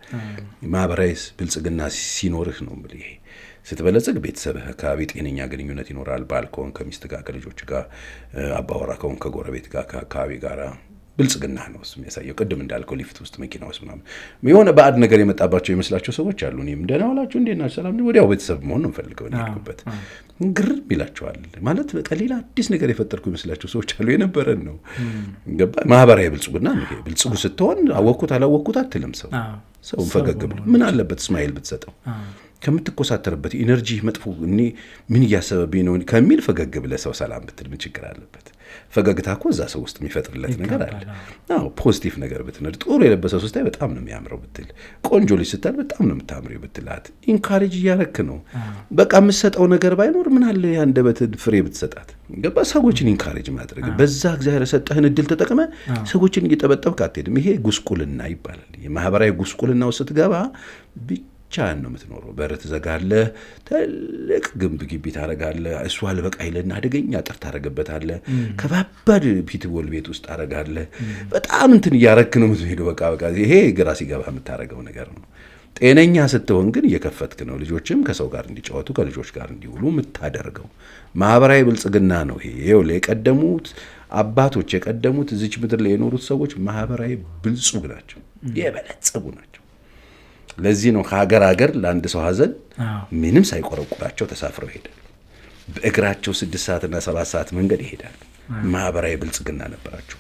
ማህበራዊ ብልጽግና ሲኖርህ ነው የምልህ። ይሄ ስትበለጽግ ቤተሰብህ አካባቢ ጤነኛ ግንኙነት ይኖራል። ባል ከሆንክ ከሚስት ጋር፣ ከልጆች ጋር፣ አባወራ ከሆንክ ከጎረቤት ጋር፣ ከአካባቢ ጋር ብልጽግና ነው እሱ የሚያሳየው። ቅድም እንዳልከው ሊፍት ውስጥ መኪና ውስጥ ምናምን የሆነ ባዕድ ነገር የመጣባቸው ይመስላቸው ሰዎች አሉ። እኔም ደህና ዋላችሁ እንዴት ናችሁ ሰላም፣ ወዲያው ቤተሰብ መሆን ነው የምፈልገው ያልኩበት ግርም ይላቸዋል። ማለት በቃ ሌላ አዲስ ነገር የፈጠርኩ ይመስላቸው ሰዎች አሉ። የነበረን ነው ገባ። ማህበራዊ ብልጽግና ነው ይሄ። ብልጽጉ ስትሆን አወቅኩት አላወቅኩት አትልም። ሰው ፈገግ ብሎ ምን አለበት ስማይል ብትሰጠው፣ ከምትኮሳተርበት ኢነርጂ መጥፎ እኔ ምን እያሰበብኝ ነው ከሚል ፈገግ ብለህ ሰው ሰላም ብትል ምን ችግር አለበት? ፈገግታ እኮ እዛ ሰው ውስጥ የሚፈጥርለት ነገር አለ። ፖዚቲቭ ነገር ብትነድ፣ ጥሩ የለበሰው ስታይ በጣም ነው የሚያምረው ብትል፣ ቆንጆ ልጅ ስታል በጣም ነው የምታምረው ብትላት፣ ኢንካሬጅ እያረክ ነው። በቃ የምትሰጠው ነገር ባይኖር ምን አለ የአንደበትን ፍሬ ብትሰጣት። ገባ? ሰዎችን ኢንካሬጅ ማድረግ በዛ እግዚአብሔር የሰጠህን እድል ተጠቅመ ሰዎችን እየጠበጠብክ አትሄድም። ይሄ ጉስቁልና ይባላል። የማህበራዊ ጉስቁልና ውስጥ ስትገባ ብቻህን ነው የምትኖረው። በር ትዘጋለህ፣ ትልቅ ግንብ ግቢ ታረጋለህ። እሱ አልበቃ ይልና አደገኛ አጥር ታረግበታለህ። ከባባድ ፒትቦል ቤት ውስጥ ታረጋለህ። በጣም እንትን እያረክ ነው የምትሄደው። በቃ ይሄ ግራ ሲገባ የምታረገው ነገር ነው። ጤነኛ ስትሆን ግን እየከፈትክ ነው። ልጆችም ከሰው ጋር እንዲጫወቱ ከልጆች ጋር እንዲውሉ የምታደርገው ማህበራዊ ብልጽግና ነው ይሄ። የቀደሙት አባቶች የቀደሙት እዚች ምድር ላይ የኖሩት ሰዎች ማህበራዊ ብልጹግ ናቸው፣ የበለጸጉ ናቸው። ለዚህ ነው ከሀገር ለአንድ ሰው ሀዘን ምንም ሳይቆረቁራቸው ተሳፍረው ይሄዳሉ። በእግራቸው 6 ሰዓትና 7 ሰዓት መንገድ ይሄዳሉ። ማህበራዊ ብልጽግና ነበራቸው።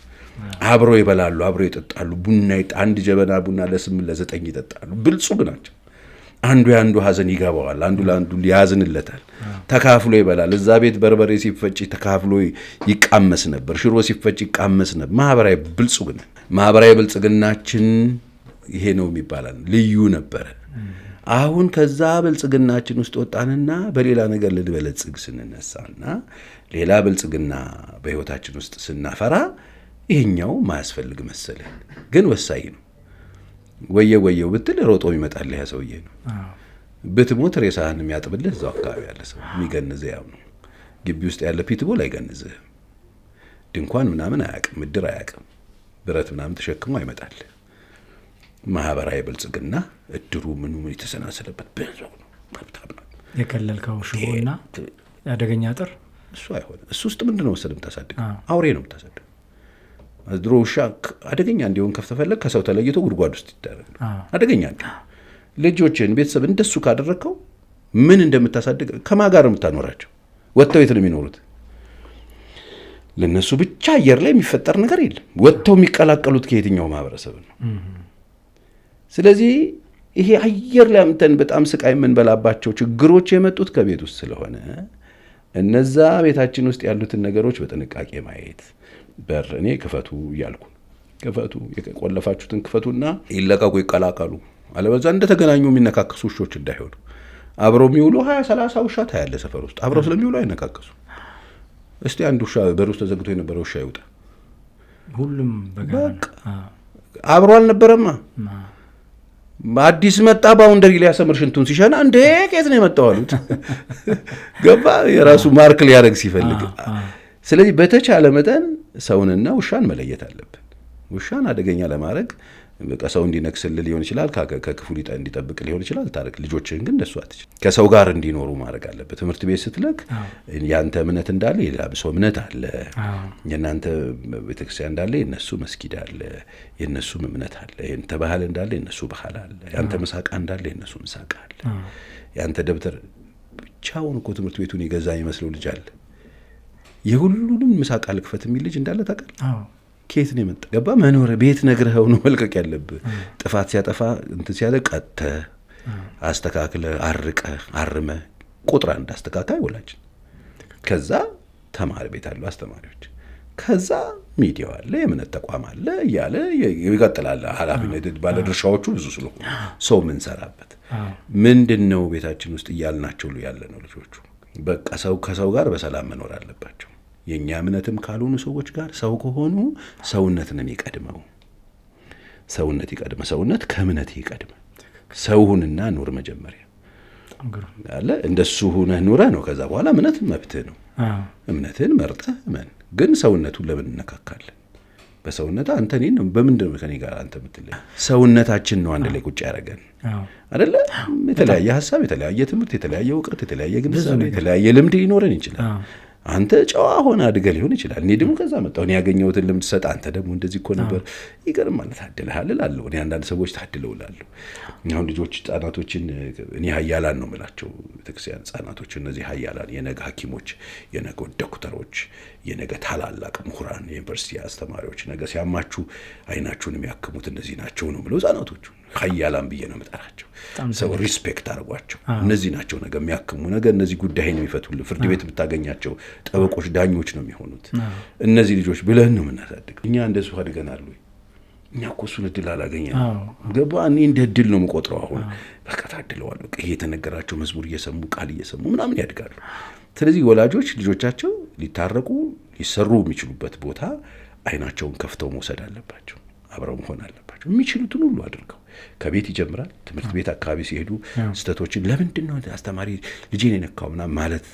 አብሮ ይበላሉ፣ አብሮ ይጠጣሉ። ቡና አንድ ጀበና ቡና ለ8 ለ9 ይጠጣሉ። ብልጹግ ናቸው። አንዱ የአንዱ ሀዘን ይገባዋል፣ አንዱ ለአንዱ ያዝንለታል። ተካፍሎ ይበላል። እዛ ቤት በርበሬ ሲፈጭ ተካፍሎ ይቃመስ ነበር፣ ሽሮ ሲፈጭ ይቃመስ ነበር። ማህበራዊ ብልጽግና ማህበራዊ ብልጽግናችን ይሄ ነው የሚባላል ልዩ ነበረ። አሁን ከዛ ብልጽግናችን ውስጥ ወጣንና በሌላ ነገር ልንበለጽግ ስንነሳና ሌላ ብልጽግና በህይወታችን ውስጥ ስናፈራ ይሄኛው ማያስፈልግ መሰለን፣ ግን ወሳኝ ነው። ወየው ብትል ሮጦ ይመጣልህ ያ ሰውዬ ነው። ብትሞት ሬሳህን የሚያጥብልህ እዛው አካባቢ ያለ ሰው የሚገንዝህ ያው ነው። ግቢ ውስጥ ያለ ፒትቦል አይገንዝህም። ድንኳን ምናምን አያውቅም፣ ምድር አያውቅም፣ ብረት ምናምን ተሸክሞ አይመጣልህ። ማህበራዊ ብልጽግና እድሩ ምኑ ምን የተሰናሰለበት ብዙ ነው። ሀብታም ነው። የከለልከው ሽቦና ያደገኛ አጥር እሱ አይሆንም። እሱ ውስጥ ምንድነው መሰለህ የምታሳድገው? አውሬ ነው የምታሳድገው። ድሮ ውሻ አደገኛ እንዲሆን ከፈለግ ከሰው ተለይቶ ጉድጓድ ውስጥ ይደረግ ነው። አደገኛ ልጆችን ቤተሰብ እንደሱ ካደረግከው ምን እንደምታሳድግ ከማን ጋር የምታኖራቸው? ወጥተው የት ነው የሚኖሩት? ለነሱ ብቻ አየር ላይ የሚፈጠር ነገር የለም። ወጥተው የሚቀላቀሉት ከየትኛው ማህበረሰብ ነው? ስለዚህ ይሄ አየር ላይ አምተን በጣም ስቃይ የምንበላባቸው ችግሮች የመጡት ከቤት ውስጥ ስለሆነ እነዛ ቤታችን ውስጥ ያሉትን ነገሮች በጥንቃቄ ማየት። በር እኔ ክፈቱ እያልኩ ክፈቱ፣ የቆለፋችሁትን ክፈቱና ይለቀቁ፣ ይቀላቀሉ። አለበዛ እንደተገናኙ የሚነካከሱ ውሾች እንዳይሆኑ። አብረው የሚውሉ 20-30 ውሻ ታያለ ሰፈር ውስጥ አብረው ስለሚውሉ አይነካከሱ። እስቲ አንድ ውሻ በር ውስጥ ተዘግቶ የነበረ ውሻ ይውጣ። ሁሉም በቃ አብሮ አልነበረማ። አዲስ መጣ ባውንደሪ ላይ ያሰምር ሽንቱን ሲሸና እንዴ ከየት ነው የመጣው አሉት። ገባ የራሱ ማርክ ሊያደርግ ሲፈልግ። ስለዚህ በተቻለ መጠን ሰውንና ውሻን መለየት አለብን። ውሻን አደገኛ ለማድረግ በቃ ሰው እንዲነክስልህ ሊሆን ይችላል፣ ከክፉ እንዲጠብቅ ሊሆን ይችላል። ታረክ ልጆችን ግን እንደሱ አትችል። ከሰው ጋር እንዲኖሩ ማድረግ አለበት። ትምህርት ቤት ስትልክ ያንተ እምነት እንዳለ የሌላ ሰው እምነት አለ። የናንተ ቤተክርስቲያን እንዳለ የነሱ መስጊድ አለ፣ የነሱም እምነት አለ። ያንተ ባህል እንዳለ የነሱ ባህል አለ። ያንተ ምሳቃ እንዳለ የነሱ ምሳቃ አለ። ያንተ ደብተር ብቻውን እኮ ትምህርት ቤቱን የገዛ ይመስለው ልጅ አለ። የሁሉንም ምሳቃ ልክፈት የሚል ልጅ እንዳለ ታውቃለህ? ከየት ነው የመጣ? ገባ መኖር ቤት ነግረኸው ነው መልቀቅ ያለብህ። ጥፋት ሲያጠፋ እንትን ሲያለ ቀጥተህ አስተካክለህ አርቀህ አርመህ ቁጥር አንድ አስተካካይ ወላጅ፣ ከዛ ተማሪ ቤት አሉ አስተማሪዎች፣ ከዛ ሚዲያው አለ፣ የእምነት ተቋም አለ እያለ ይቀጥላል። ኃላፊነት ባለድርሻዎቹ ብዙ ስለሆኑ ሰው ምን ሰራበት ምንድነው ቤታችን ውስጥ እያልናቸው ያለ ነው። ልጆቹ በቃ ሰው ከሰው ጋር በሰላም መኖር አለባቸው። የኛ እምነትም ካልሆኑ ሰዎች ጋር ሰው ከሆኑ ሰውነት ነው የሚቀድመው። ሰውነት ይቀድመ፣ ሰውነት ከእምነት ይቀድመ። ሰውሁንና ኑር መጀመሪያ አለ። እንደሱ ሆነህ ኑረህ ነው ከዛ በኋላ እምነት መብትህ ነው። እምነትህን መርጠህ እመን። ግን ሰውነቱን ለምን እንነካካለን? በሰውነት አንተ እኔን ነው በምንድን ነው ከኔ ጋር አንተ የምትለኝ? ሰውነታችን ነው አንድ ላይ ቁጭ ያደረገን አይደለ? የተለያየ ሀሳብ፣ የተለያየ ትምህርት፣ የተለያየ እውቀት፣ የተለያየ ግንዛቤ፣ የተለያየ ልምድ ሊኖረን ይችላል። አንተ ጨዋ ሆነ አድገህ ሊሆን ይችላል። እኔ ደግሞ ከዛ መጣሁ። እኔ ያገኘሁትን ልምድ ሰጥ፣ አንተ ደግሞ እንደዚህ እኮ ነበር። ይገርም ማለት ታድለሃል እላለሁ። እኔ አንዳንድ ሰዎች ታድለው እላለሁ። አሁን ልጆች ህጻናቶችን እኔ ሀያላን ነው የምላቸው። ቤተክርስቲያን ህጻናቶች እነዚህ ሀያላን የነገ ሐኪሞች፣ የነገ ዶክተሮች፣ የነገ ታላላቅ ምሁራን፣ የዩኒቨርሲቲ አስተማሪዎች፣ ነገ ሲያማችሁ አይናችሁን የሚያክሙት እነዚህ ናቸው ነው ብለው ህጻናቶቹ ሀያላን ብዬ ነው የምጠራቸው። ሰው ሪስፔክት አድርጓቸው። እነዚህ ናቸው ነገ የሚያክሙ፣ ነገ እነዚህ ጉዳይን የሚፈቱልህ ፍርድ ቤት ብታገኛቸው ጠበቆች፣ ዳኞች ነው የሚሆኑት እነዚህ ልጆች ብለን ነው የምናሳድገው። እኛ እንደሱ አድገናል ወይ? እኛ እኮ እሱን እድል አላገኘንም። ገባ? እኔ እንደ እድል ነው የምቆጥረው። አሁን በቃ ታድለዋል። በቃ ይሄ የተነገራቸው መዝሙር እየሰሙ ቃል እየሰሙ ምናምን ያድጋሉ። ስለዚህ ወላጆች ልጆቻቸው ሊታረቁ ሊሰሩ የሚችሉበት ቦታ አይናቸውን ከፍተው መውሰድ አለባቸው። አብረው መሆን አለባቸው። የሚችሉትን ሁሉ አድርገው ከቤት ይጀምራል። ትምህርት ቤት አካባቢ ሲሄዱ ስህተቶችን ለምንድን ነው አስተማሪ ልጄን የነካው ምናምን ማለት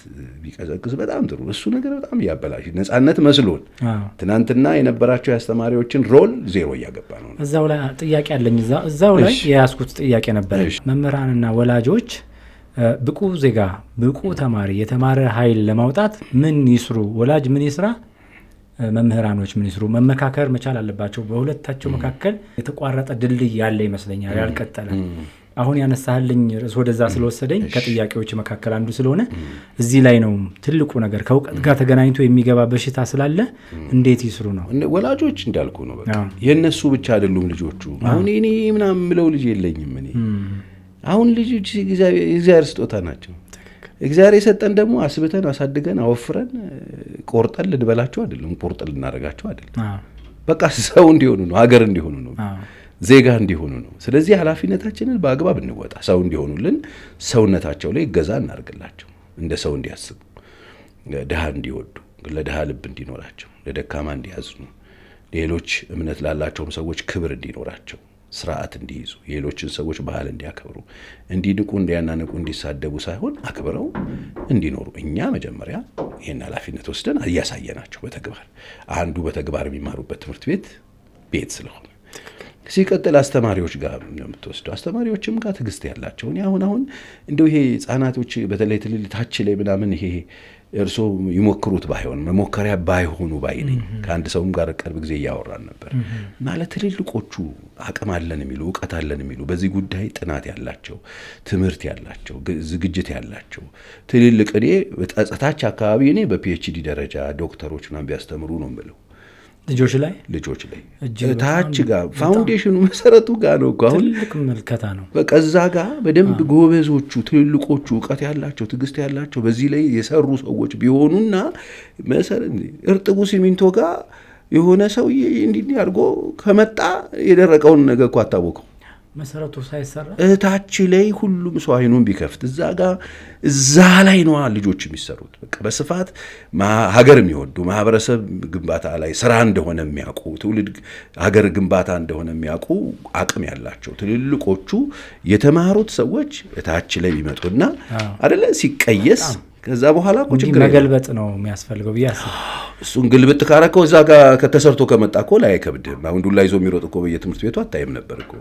ቢቀዘቅዝ በጣም ጥሩ። እሱ ነገር በጣም ያበላሽ ነጻነት መስሎን ትናንትና የነበራቸው የአስተማሪዎችን ሮል ዜሮ እያገባ ነው። እዛው ላይ ጥያቄ አለኝ። እዛው ላይ የያዝኩት ጥያቄ ነበር። መምህራንና ወላጆች ብቁ ዜጋ፣ ብቁ ተማሪ፣ የተማረ ኃይል ለማውጣት ምን ይስሩ? ወላጅ ምን ይስራ? መምህራኖች ምን ይስሩ? መመካከር መቻል አለባቸው። በሁለታቸው መካከል የተቋረጠ ድልድይ ያለ ይመስለኛል፣ ያልቀጠለ። አሁን ያነሳህልኝ ርዕስ ወደዛ ስለወሰደኝ ከጥያቄዎች መካከል አንዱ ስለሆነ እዚህ ላይ ነው ትልቁ ነገር። ከእውቀት ጋር ተገናኝቶ የሚገባ በሽታ ስላለ እንዴት ይስሩ ነው። ወላጆች እንዳልኩ ነው። በቃ የእነሱ ብቻ አይደሉም ልጆቹ። አሁን እኔ ምናምን ምለው ልጅ የለኝም እኔ። አሁን ልጆች እግዚአብሔር ስጦታ ናቸው። እግዚአብሔር የሰጠን ደግሞ አስብተን አሳድገን አወፍረን ቆርጠን ልንበላቸው አይደለም፣ ቆርጠን ልናረጋቸው አይደለም። በቃ ሰው እንዲሆኑ ነው፣ ሀገር እንዲሆኑ ነው፣ ዜጋ እንዲሆኑ ነው። ስለዚህ ኃላፊነታችንን በአግባብ እንወጣ። ሰው እንዲሆኑልን ሰውነታቸው ላይ እገዛ እናርግላቸው፣ እንደ ሰው እንዲያስቡ፣ ድሃ እንዲወዱ፣ ለድሃ ልብ እንዲኖራቸው፣ ለደካማ እንዲያዝኑ፣ ሌሎች እምነት ላላቸውም ሰዎች ክብር እንዲኖራቸው፣ ስርዓት እንዲይዙ፣ የሌሎችን ሰዎች ባህል እንዲያከብሩ፣ እንዲንቁ፣ እንዲያናንቁ፣ እንዲሳደቡ ሳይሆን አክብረው እንዲኖሩ እኛ መጀመሪያ ይህን ኃላፊነት ወስደን እያሳየናቸው በተግባር አንዱ በተግባር የሚማሩበት ትምህርት ቤት ስለሆነ ሲቀጥል አስተማሪዎች ጋር ነው የምትወስደው። አስተማሪዎችም ጋር ትዕግስት ያላቸው አሁን እንደው ይሄ ህጻናቶች በተለይ ትልል ታች ላይ ምናምን ይሄ እርሶ ይሞክሩት ባይሆን መሞከሪያ ባይሆኑ ባይነኝ ከአንድ ሰውም ጋር ቅርብ ጊዜ እያወራን ነበር እና ለትልልቆቹ አቅም አለን የሚሉ ዕውቀት አለን የሚሉ በዚህ ጉዳይ ጥናት ያላቸው ትምህርት ያላቸው ዝግጅት ያላቸው ትልልቅ እኔ በጸታች አካባቢ እኔ በፒኤችዲ ደረጃ ዶክተሮች ምናምን ቢያስተምሩ ነው የምለው ልጆች ላይ ታች ጋር ፋውንዴሽኑ መሰረቱ ጋር ነው እኮ አሁን ትልቅ መልከታ ነው በቃ እዛ ጋር በደንብ ጎበዞቹ ትልልቆቹ ዕውቀት ያላቸው ትግስት ያላቸው በዚህ ላይ የሰሩ ሰዎች ቢሆኑና መሰረት እርጥቡ ሲሚንቶ ጋር የሆነ ሰው እንዲህ አድርጎ ከመጣ የደረቀውን ነገር እኮ አታወቀው መሰረቱ ሳይሰራ ታች ላይ ሁሉም ሰው አይኑን ቢከፍት እዛ ላይ ነው ልጆች የሚሰሩት በቃ በስፋት ሀገር የሚወዱ ማህበረሰብ ግንባታ ላይ ስራ እንደሆነ የሚያውቁ ትውልድ ሀገር ግንባታ እንደሆነ የሚያውቁ አቅም ያላቸው ትልልቆቹ የተማሩት ሰዎች ታች ላይ ቢመጡና አይደለ ሲቀየስ ከዛ በኋላ እኮ ችግር መገልበጥ ነው የሚያስፈልገው ቢያስ እሱን ግልብጥ ካረከው እዛ ጋር ከተሰርቶ ከመጣ እኮ ላይ አይከብድም አሁን ዱላ ይዞ የሚሮጥ እኮ በየትምህርት ቤቱ አታይም ነበር እኮ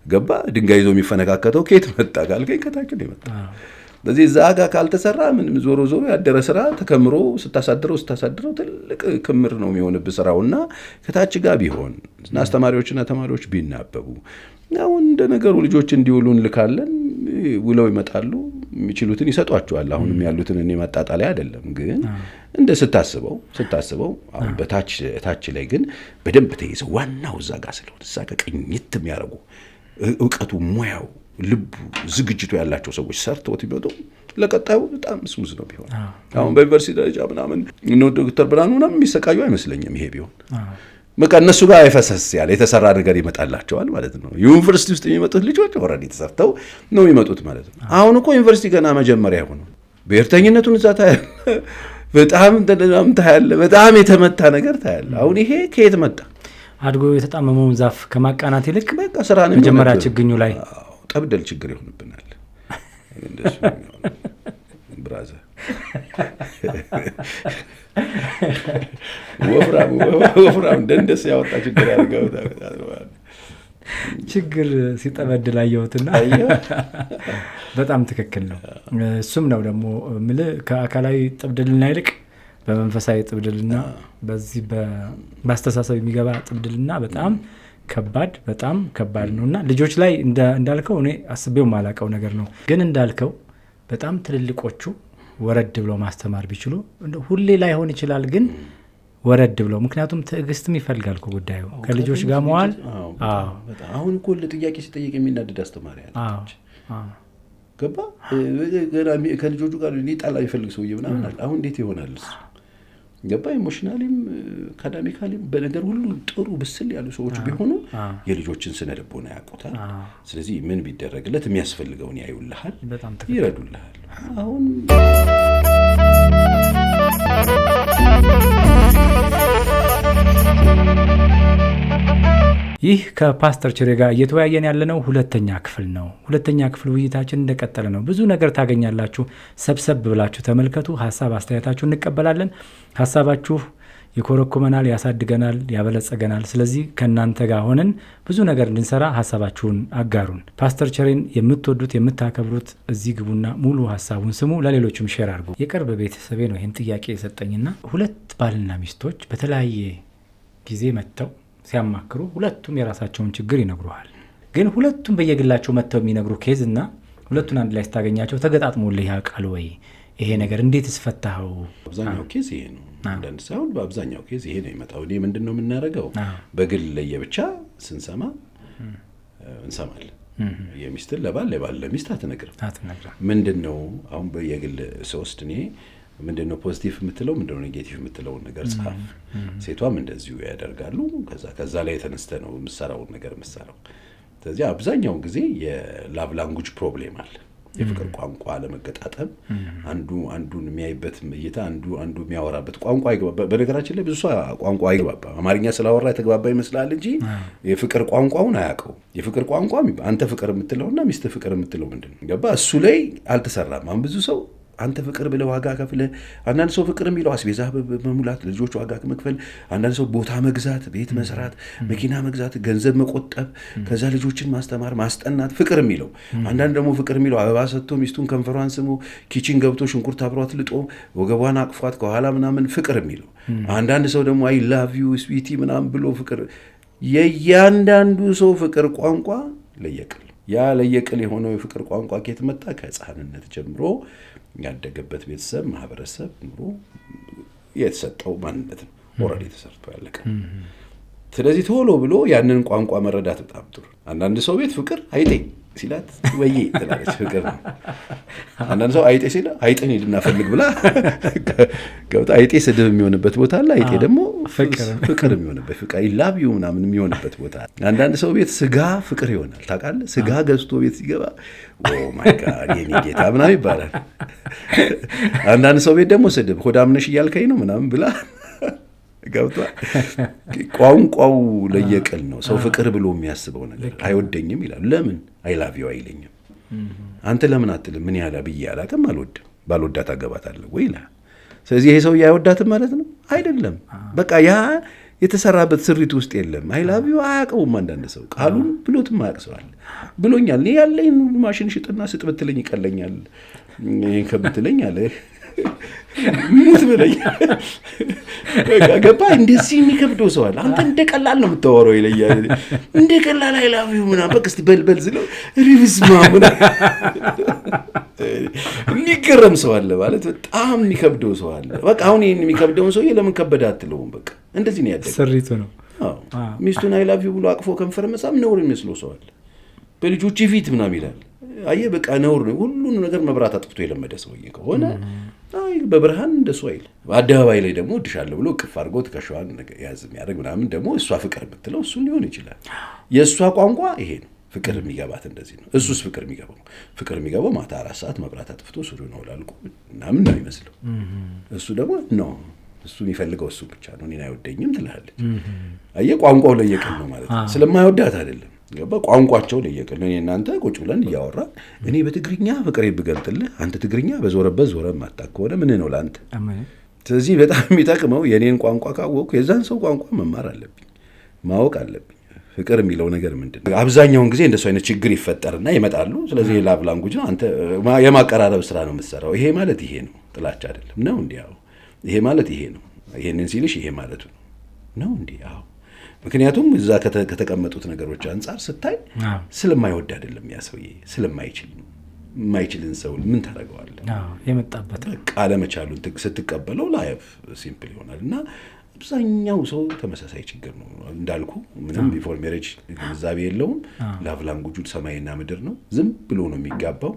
ገባ ድንጋይ ይዞ የሚፈነካከተው ከየት መጣ ካልከኝ ከታች ነው የመጣ ስለዚህ እዛ ጋር ካልተሰራ ምንም ዞሮ ያደረ ስራ ተከምሮ ስታሳድረው ትልቅ ክምር ነው የሚሆንብህ ስራውና ከታች ጋር ቢሆን እና አስተማሪዎችና ተማሪዎች ቢናበቡ አሁን እንደ ነገሩ ልጆች እንዲውሉ እንልካለን ውለው ይመጣሉ የሚችሉትን ይሰጧቸዋል አሁንም ያሉትን እኔ ማጣጣላይ አይደለም ግን እንደ ስታስበው አሁን በታች ላይ ግን በደንብ ተይዘው ዋናው እዛ ጋር ስለሆነ እዛ ጋር ቅኝት የሚያደርጉ ዕውቀቱ ሙያው ልቡ ዝግጅቱ ያላቸው ሰዎች ሰርተውት ቢመጡ ለቀጣዩ በጣም ስሙዝ ነው ቢሆን አሁን በዩኒቨርሲቲ ደረጃ ምናምን ነው ዶክተር ብርሃኑ ምናምን የሚሰቃዩ አይመስለኝም ይሄ ቢሆን በቃ እነሱ ጋር አይፈሰስ ያለ የተሰራ ነገር ይመጣላቸዋል ማለት ነው ዩኒቨርሲቲ ውስጥ የሚመጡት ልጆች ኦሬዲ ተሰርተው ነው የሚመጡት ማለት ነው አሁን እኮ ዩኒቨርሲቲ ገና መጀመሪያ ሆኖ ብሔርተኝነቱን እዛ በጣም የተመታ ነገር ታያለ አሁን ይሄ ከየት መጣ አድጎ የተጣመመውን ዛፍ ከማቃናት ይልቅ በቃ ስራ ነው መጀመሪያ ችግኙ ላይ ጠብደል ችግር ይሆንብናል እንደሱ ብራዘር ወፍራም ደንደስ ያወጣ ችግር ያርጋው ችግር ሲጠበድል አየሁትና በጣም ትክክል ነው እሱም ነው ደግሞ ከአካላዊ ጥብድልና ይልቅ በመንፈሳዊ ጥብድልና በዚህ በአስተሳሰብ የሚገባ ጥብድልና በጣም ከባድ ነውና ልጆች ላይ እንዳልከው እኔ አስቤው ማላቀው ነገር ነው ግን እንዳልከው በጣም ትልልቆቹ ወረድ ብለው ማስተማር ቢችሉ ሁሌ ላይሆን ይችላል ግን ወረድ ብለው ምክንያቱም ትዕግስትም ይፈልጋል ጉዳዩ ከልጆች ጋር መዋል አሁን እኮ ለጥያቄ ሲጠየቅ የሚናደድ አስተማሪ አለች ገባ ከልጆቹ ጋር ሊጣላ ይፈልግ ሰውዬ ምናምን አለ አሁን እንዴት ይሆናል ገባ ኢሞሽናሊም አካዳሚካሊም በነገር ሁሉ ጥሩ ብስል ያሉ ሰዎች ቢሆኑ የልጆችን ስነ ልቦና ያውቁታል ስለዚህ ምን ቢደረግለት የሚያስፈልገውን ያዩልሃል ይረዱልሃል አሁን ይህ ከፓስተር ቸሬ ጋር እየተወያየን ያለነው ሁለተኛ ክፍል ነው ሁለተኛ ክፍል ውይይታችን እንደቀጠለ ነው ብዙ ነገር ታገኛላችሁ ሰብሰብ ብላችሁ ተመልከቱ ሐሳብ አስተያየታችሁ እንቀበላለን ሐሳባችሁ ይኮረኩመናል ያሳድገናል ያበለጸገናል ስለዚህ ከናንተ ጋር ሆነን ብዙ ነገር እንድንሰራ ሐሳባችሁን አጋሩን ፓስተር ቸሬን የምትወዱት የምታከብሩት እዚህ ግቡና ሙሉ ሐሳቡን ስሙ ለሌሎችም ሼር አድርጉ የቅርብ ቤተሰቤ ነው ይሄን ጥያቄ የሰጠኝና ሁለት ባልና ሚስቶች በተለያየ ጊዜ መጥተው ሲያማክሩ ሁለቱም የራሳቸውን ችግር ይነግሩሃል ግን ሁለቱም በየግላቸው መጥተው የሚነግሩ ኬዝ እና ሁለቱን አንድ ላይ ስታገኛቸው ተገጣጥሞልህ ያውቃል ወይ ይሄ ነገር እንዴት እስፈታኸው አብዛኛው ኬዝ ይሄ ነው አንዳንድ ሳይሆን በአብዛኛው ኬዝ ይሄ ነው የሚመጣው እኔ ምንድነው የምናደርገው በግል ለየብቻ ስንሰማ እንሰማለን የሚስትን ለባል ለሚስት አትነግርም ምንድነው አሁን በየግል ሶስት እኔ ምንድነው ፖዚቲቭ የምትለው ምንድነው ኔጌቲቭ የምትለው ነገር ጻፍ ሴቷም እንደዚሁ ያደርጋሉ ከዛ ላይ ተነስተ ነው የምሰራው ነገር የምሰራው ስለዚህ አብዛኛው ጊዜ የላቭ ላንጉጅ ፕሮብሌም አለ የፍቅር ቋንቋ ለመገጣጠም አንዱን የሚያይበት እይታ አንዱ የሚያወራበት ቋንቋ አይግባባ በነገራችን ላይ ብዙ ቋንቋ አይግባባ አማርኛ ስላወራ የተግባባ ይመስላል እንጂ የፍቅር ቋንቋውን አያውቀው የፍቅር ቋንቋ አንተ ፍቅር የምትለውና ሚስት ፍቅር የምትለው ምንድነው ገባ እሱ ላይ አልተሰራም አሁን ብዙ ሰው አንተ ፍቅር ብለህ ዋጋ ከፍለህ አንዳንድ ሰው ፍቅር የሚለው አስቤዛ በመሙላት ልጆች ዋጋ መክፈል፣ አንዳንድ ሰው ቦታ መግዛት፣ ቤት መስራት፣ መኪና መግዛት፣ ገንዘብ መቆጠብ፣ ከዛ ልጆችን ማስተማር ማስጠናት ፍቅር የሚለው። አንዳንድ ደግሞ ፍቅር የሚለው አበባ ሰጥቶ ሚስቱን ከንፈሯን ስሞ ኪችን ገብቶ ሽንኩርት አብሯት ልጦ ወገቧን አቅፏት ከኋላ ምናምን ፍቅር የሚለው። አንዳንድ ሰው ደግሞ አይ ላቭ ዩ ስዊቲ ምናምን ብሎ ፍቅር። የእያንዳንዱ ሰው ፍቅር ቋንቋ ለየቅል። ያ ለየቅል የሆነው የፍቅር ቋንቋ ከየት መጣ? ከሕፃንነት ጀምሮ ያደገበት ቤተሰብ፣ ማህበረሰብ ኑሮ የተሰጠው ማንነት ነው። ኦልሬዲ ተሰርቶ ያለቀ። ስለዚህ ቶሎ ብሎ ያንን ቋንቋ መረዳት በጣም ጥሩ። አንዳንድ ሰው ቤት ፍቅር አይጤ ሲላት ወዬ ትላለች፣ ፍቅር ነው። አንዳንድ ሰው አይጤ ሲላ አይጤን ሄድና ፈልግ ብላ ገብታ አይጤ ስድብ የሚሆንበት ቦታ አለ። አይጤ ደግሞ ፍቅር የሚሆንበት ፍቅር ላቭ ዩ ምናምን የሚሆንበት ቦታ አለ። አንዳንድ ሰው ቤት ስጋ ፍቅር ይሆናል። ታውቃለህ? ስጋ ገዝቶ ቤት ሲገባ ኦ ማይ ጋድ የኔ ጌታ ምናምን ይባላል። አንዳንድ ሰው ቤት ደግሞ ስድብ ሆዳምነሽ እያልከኝ ነው ምናምን ብላ ገብቷል። ቋንቋው ለየቅል ነው። ሰው ፍቅር ብሎ የሚያስበው ነገር አይወደኝም ይላል። ለምን አይላቪው አይለኝም? አንተ ለምን አትልም? ምን ያህል ብዬ አላውቅም፣ አልወድም፣ ባልወዳት አገባታለሁ ወይ ይላል። ስለዚህ ይሄ ሰው አይወዳትም ማለት ነው አይደለም። በቃ ያ የተሰራበት ስሪት ውስጥ የለም። አይላቪው አያውቀውም። አንዳንድ ሰው ቃሉን ብሎትም አያውቅሰዋል። ብሎኛል እኔ ያለኝ ማሽን ሽጥና ስጥ ብትለኝ ይቀለኛል፣ ይሄን ከብትለኝ አለ ሙት ብለኝ ገባ። እንደዚህ የሚከብደው ሰው አለ። አንተ እንደ ቀላል ነው የምታወራው ይለኛል። እንደ ቀላል አይላቪው ምናምን በቃ እስቲ በልበል ዝለው ሪቪዝማ ምናምን የሚገረም ሰው አለ ማለት በጣም የሚከብደው ሰው አለ። በቃ አሁን ይሄን የሚከብደውን ሰውዬ ለምን ከበደ አትለውም። በቃ እንደዚህ ነው ያደገው። ስሪቱ ነው። ሚስቱን አይላቪው ብሎ አቅፎ ከንፈር መሳም ነውር የሚመስለው ሰው አለ። በልጆች ፊት ምናምን ይላል። አየህ በቃ ነውር ነው። ሁሉን ነገር መብራት አጥፍቶ የለመደ ሰውዬ ከሆነ አይ በብርሃን እንደሱ አይል። በአደባባይ ላይ ደግሞ እድሻለሁ ብሎ ቅፍ አድርጎ ትከሻዋን ያዝ የሚያደርግ ምናምን ደግሞ እሷ ፍቅር የምትለው እሱ ሊሆን ይችላል። የእሷ ቋንቋ ይሄ ነው። ፍቅር የሚገባት እንደዚህ ነው። እሱስ ፍቅር የሚገባው ማታ 4 ሰዓት መብራት አጥፍቶ ሱሪውን አውላልቆ ምናምን ነው የሚመስለው። እሱ ደግሞ ነው እሱ የሚፈልገው እሱ ብቻ ነው። እኔን አይወደኝም ትላለች። አየህ ቋንቋው ለየቅል ነው ማለት ነው። ስለማይወዳት አይደለም። ቋንቋቸው ለየቅል ነው። እናንተ ቁጭ ብለን እያወራን እኔ በትግርኛ ፍቅሬ ብገልጥልህ አንተ ትግርኛ በዞረበት ዞረ ማጣቅ ከሆነ ምን ነው ለአንተ? ስለዚህ በጣም የሚጠቅመው የኔን ቋንቋ ካወቅኩ የዛን ሰው ቋንቋ መማር አለብኝ፣ ማወቅ አለብኝ። ፍቅር የሚለው ነገር ምንድን ነው? አብዛኛውን ጊዜ እንደሱ አይነት ችግር ይፈጠርና ይመጣሉ። ስለዚህ የላቭ ላንጉጅ ነው። አንተ የማቀራረብ ስራ ነው የምትሰራው። ይሄ ማለት ይሄ ነው፣ ጥላቻ አይደለም ነው እንዲያው። ይሄ ማለት ይሄ ነው፣ ይሄንን ሲልሽ ይሄ ማለቱ ነው እንዲያው። ምክንያቱም እዛ ከተቀመጡት ነገሮች አንጻር ስታይ ስለማይወድ አይደለም ያ ሰውዬ፣ ስለማይችል ነው። የማይችልን ሰው ምን ታደርገዋለህ? የመጣበት አለመቻሉን ስትቀበለው ላይፍ ሲምፕል ይሆናል። እና አብዛኛው ሰው ተመሳሳይ ችግር ነው እንዳልኩ። ምንም ቢፎር ሜሬጅ ግንዛቤ የለውም። ላቭ ላንጉጁ ሰማይና ምድር ነው። ዝም ብሎ ነው የሚጋባው።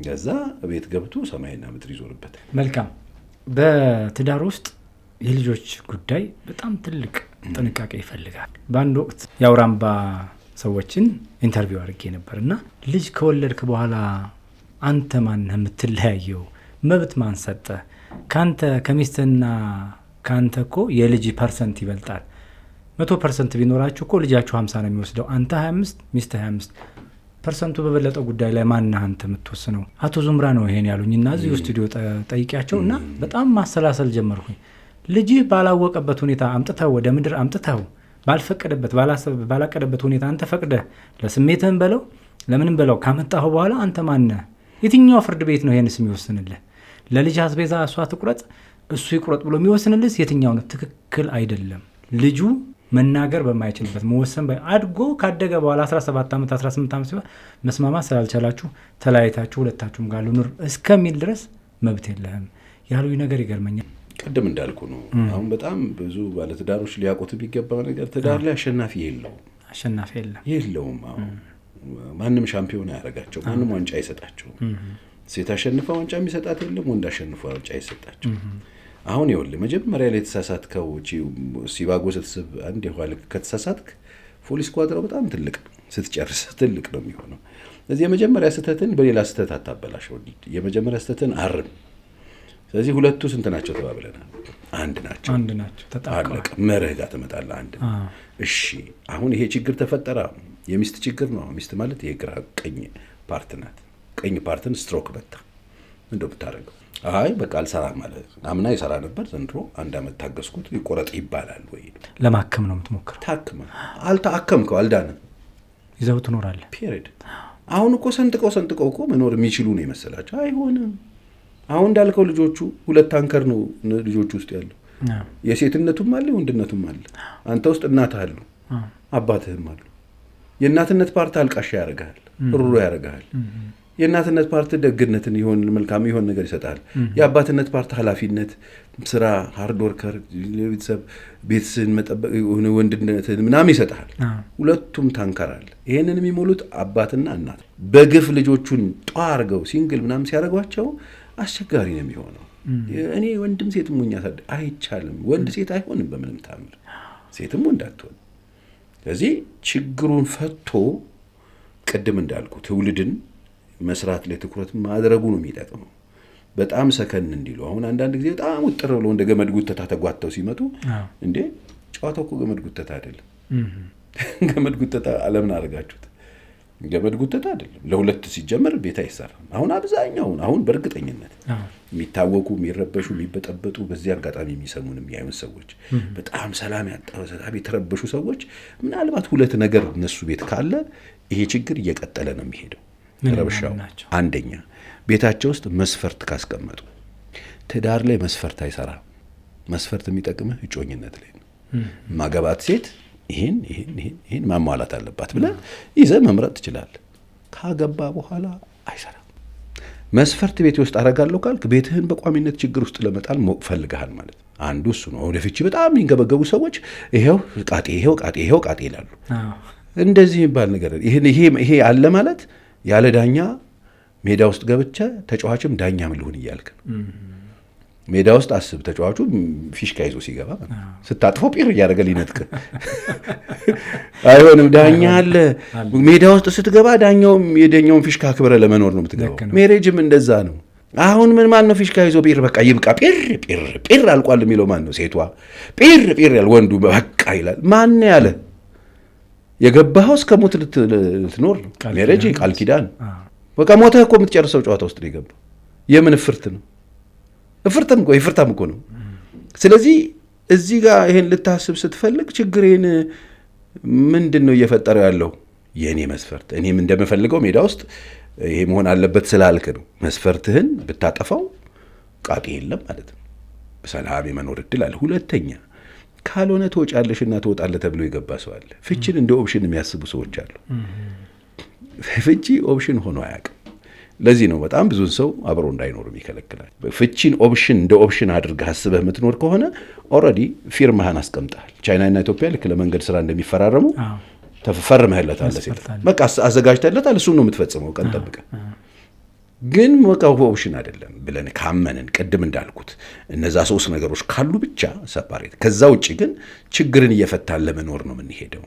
ከዛ ቤት ገብቶ ሰማይና ምድር ይዞርበታል። መልካም። በትዳር ውስጥ የልጆች ጉዳይ በጣም ትልቅ ጥንቃቄ ይፈልጋል። በአንድ ወቅት የአውራምባ ሰዎችን ኢንተርቪው አድርጌ ነበር እና ልጅ ከወለድክ በኋላ አንተ ማነህ የምትለያየው? መብት ማን ሰጠ? ከአንተ ከሚስትና ከአንተ እኮ የልጅ ፐርሰንት ይበልጣል። 100% ቢኖራችሁ እኮ ልጃችሁ 50 ነው የሚወስደው። አንተ 25 ሚስት 25 ፐርሰንቱ በበለጠው ጉዳይ ላይ ማነህ አንተ የምትወስነው? አቶ ዙምራ ነው ይሄን ያሉኝና እዚሁ ስቱዲዮ ጠይቂያቸው እና በጣም ማሰላሰል ጀመርኩኝ። ልጅህ ባላወቀበት ሁኔታ አምጥተው ወደ ምድር አምጥተው ባልፈቀደበት ባላቀደበት ሁኔታ አንተ ፈቅደህ ለስሜትህም በለው ለምንም በለው ካመጣሁ በኋላ አንተ ማነህ? የትኛው ፍርድ ቤት ነው ይሄንስ የሚወስንልህ? ለልጅ አስቤዛ እሷ ትቁረጥ እሱ ይቁረጥ ብሎ የሚወስንልህ የትኛው ነው? ትክክል አይደለም። ልጁ መናገር በማይችልበት መወሰን አድጎ ካደገ በኋላ 17 ዓመት 18 ዓመት ሲሆን መስማማት ስላልቻላችሁ ተለያይታችሁ ሁለታችሁም ጋር ልኑር እስከሚል ድረስ መብት የለህም ያሉኝ ነገር ይገርመኛል። ቅድም እንዳልኩ ነው። አሁን በጣም ብዙ ባለትዳሮች ሊያውቁት የሚገባው ነገር ትዳር ላይ አሸናፊ የለውም። ማንም ሻምፒዮን አያደርጋቸው፣ ማንም ዋንጫ አይሰጣቸው። ሴት አሸንፋ ዋንጫ የሚሰጣት የለም፣ ወንድ አሸንፎ ዋንጫ አይሰጣቸው። አሁን ይኸውልህ መጀመሪያ ላይ የተሳሳትከው ሲባጎ ስትስብ አንድ የኋላ ከተሳሳትክ ፖሊስ ኳድራው በጣም ትልቅ ነው፣ ስትጨርስ ትልቅ ነው የሚሆነው። ስለዚህ የመጀመሪያ ስህተትን በሌላ ስህተት አታበላሸው። የመጀመሪያ ስህተትን አርም። ስለዚህ ሁለቱ ስንት ናቸው ተባብለናል? አንድ ናቸው። ተጣጣቀ መርህ ጋር ትመጣለህ። አንድ እሺ። አሁን ይሄ ችግር ተፈጠረ። የሚስት ችግር ነው። ሚስት ማለት የግራ ቀኝ ፓርት ናት። ቀኝ ፓርትን ስትሮክ በታ እንደው ብታረገው አይ በቃ አልሰራም ማለት አምና ይሰራ ነበር ዘንድሮ 1 ዓመት ታገስኩት ይቆረጥ ይባላል ወይ? ለማከም ነው የምትሞክረው? ታክመ አልታከምከው አልዳነም ይዘው ትኖራለህ። ፒሪድ። አሁን እኮ ሰንጥቀው እኮ መኖር የሚችሉ ነው የመሰላቸው። አይሆንም። አሁን እንዳልከው ልጆቹ 2 ታንከር ነው ልጆቹ ውስጥ ያለው። የሴትነቱም አለ የወንድነቱም አለ። አንተ ውስጥ እናትህ አሉ አባትህም አሉ። የእናትነት ፓርት አልቃሻ ያደርጋል፣ ሩሩ ያደርጋል። የእናትነት ፓርት ደግነትን ይሆን መልካም ይሆን ነገር ይሰጣል። የአባትነት ፓርት ኃላፊነት፣ ስራ፣ ሃርድ ወርከር፣ ቤተሰብ ቤተስን መጠበቅ የሆነ ወንድነትን ምናምን ይሰጣል። ሁለቱም ታንከራል። ይሄንን የሚሞሉት አባትና እናት በግፍ ልጆቹን ጧርገው ሲንግል ምናምን ሲያደርጓቸው አስቸጋሪ ነው የሚሆነው። እኔ ወንድም ሴትም ሆኛ አይቻልም። ወንድ ሴት አይሆንም በምንም ታምር፣ ሴትም ወንድ አትሆን። ስለዚህ ችግሩን ፈቶ ቅድም እንዳልኩ ትውልድን መስራት ላይ ትኩረት ማድረጉ ነው የሚጠቅመው። በጣም ሰከን እንዲሉ አሁን አንዳንድ ጊዜ በጣም ውጥር ብለው እንደ ገመድ ጉተታ ተጓተው ሲመጡ እንዴ ጨዋታው እኮ ገመድ ጉተታ አይደለም። ገመድ ጉተታ አለምን አደረጋችሁት። ገመድ ጉተታ አይደለም። ለሁለት ሲጀመር ቤት አይሰራም። አሁን በእርግጠኝነት የሚታወቁ የሚረበሹ የሚበጠበጡ በዚህ አጋጣሚ የሚሰሙን የሚያዩን ሰዎች በጣም ሰላም ያጣው ሰላም የተረበሹ ሰዎች ምናልባት 2 ነገር እነሱ ቤት ካለ ይሄ ችግር እየቀጠለ ነው የሚሄደው። ረብሻው አንደኛ ቤታቸው ውስጥ መስፈርት ካስቀመጡ፣ ትዳር ላይ መስፈርት አይሰራም። መስፈርት የሚጠቅምህ እጮኝነት ላይ ነው። ማገባት ሴት ይሄን ማሟላት አለባት ብለህ ይዘህ መምረጥ ትችላለህ። ካገባ በኋላ አይሰራም። መስፈርት ቤት ውስጥ አደርጋለሁ ካልክ ቤትህን በቋሚነት ችግር ውስጥ ለመጣል ፈልገሃል ማለት አንዱ እሱ ነው። ወደ ፍቺ በጣም የሚንገበገቡ ሰዎች ይሄው ቃጤ ይላሉ። እንደዚህ የሚባል ነገር ይሄ አለ ማለት ያለ ዳኛ ሜዳ ውስጥ ገብቼ ተጫዋችም ዳኛም ልሁን እያልክ ሜዳ ውስጥ አስብ። ተጫዋቹ ፊሽካ ይዞ ሲገባ ስታጥፎ ጲር እያደረገ ሊነጥቅ አይሆንም። ዳኛ አለ ሜዳ ውስጥ ስትገባ የዳኛውን ፊሽካ አክብረ ለመኖር ነው የምትገባው። ሜሬጅም እንደዛ ነው። አሁን ማን ነው ፊሽካ ይዞ ጲር በቃ ይብቃ ጲር አልቋል የሚለው ማን ነው? ሴቷ ጲር ያል ወንዱ በቃ ይላል። ማን ያለ የገባኸው እስከ ሞት ልትኖር ነው። ሜሬጅ ቃል ኪዳን በቃ ሞተህ እኮ የምትጨርሰው ጨዋታ ውስጥ ነው የገባው። የምን እፍርት ነው? ይፍርታም እኮ ነው። ስለዚህ እዚህ ጋር ይሄን ልታስብ ስትፈልግ ችግሬን ምንድን ነው እየፈጠረው ያለው? የእኔ መስፈርት እኔም እንደምፈልገው ሜዳ ውስጥ ይሄ መሆን አለበት ስላልክ ነው። መስፈርትህን ብታጠፋው ቃጤ የለም ማለት ነው። በሰላም የመኖር እድል አለ። ሁለተኛ ካልሆነ ትወጫለሽና ትወጣለህ ተብሎ የገባ ሰው አለ። ፍቺን እንደ ኦፕሽን የሚያስቡ ሰዎች አሉ። ፍቺ ኦፕሽን ሆኖ አያውቅም። ለዚህ ነው በጣም ብዙ ሰው አብሮ እንዳይኖር ይከለክላል። ፍቺን ኦፕሽን እንደ ኦፕሽን አድርገህ አስበህ የምትኖር ከሆነ ኦልሬዲ ፊርማህን አስቀምጠሃል። ቻይናና ኢትዮጵያ ልክ ለመንገድ ስራ እንደሚፈራረሙ ተፈርመህለታል። በቃ አዘጋጅተህለታል። እሱን ነው የምትፈጽመው ቀን ጠብቀህ። ግን በቃ ኦፕሽን አይደለም ብለን ካመንን ቅድም እንዳልኩት እነዛ 3 ነገሮች ካሉ ብቻ ሰፓሬት። ከዛ ውጪ ግን ችግርን እየፈታን ለመኖር ነው የምንሄደው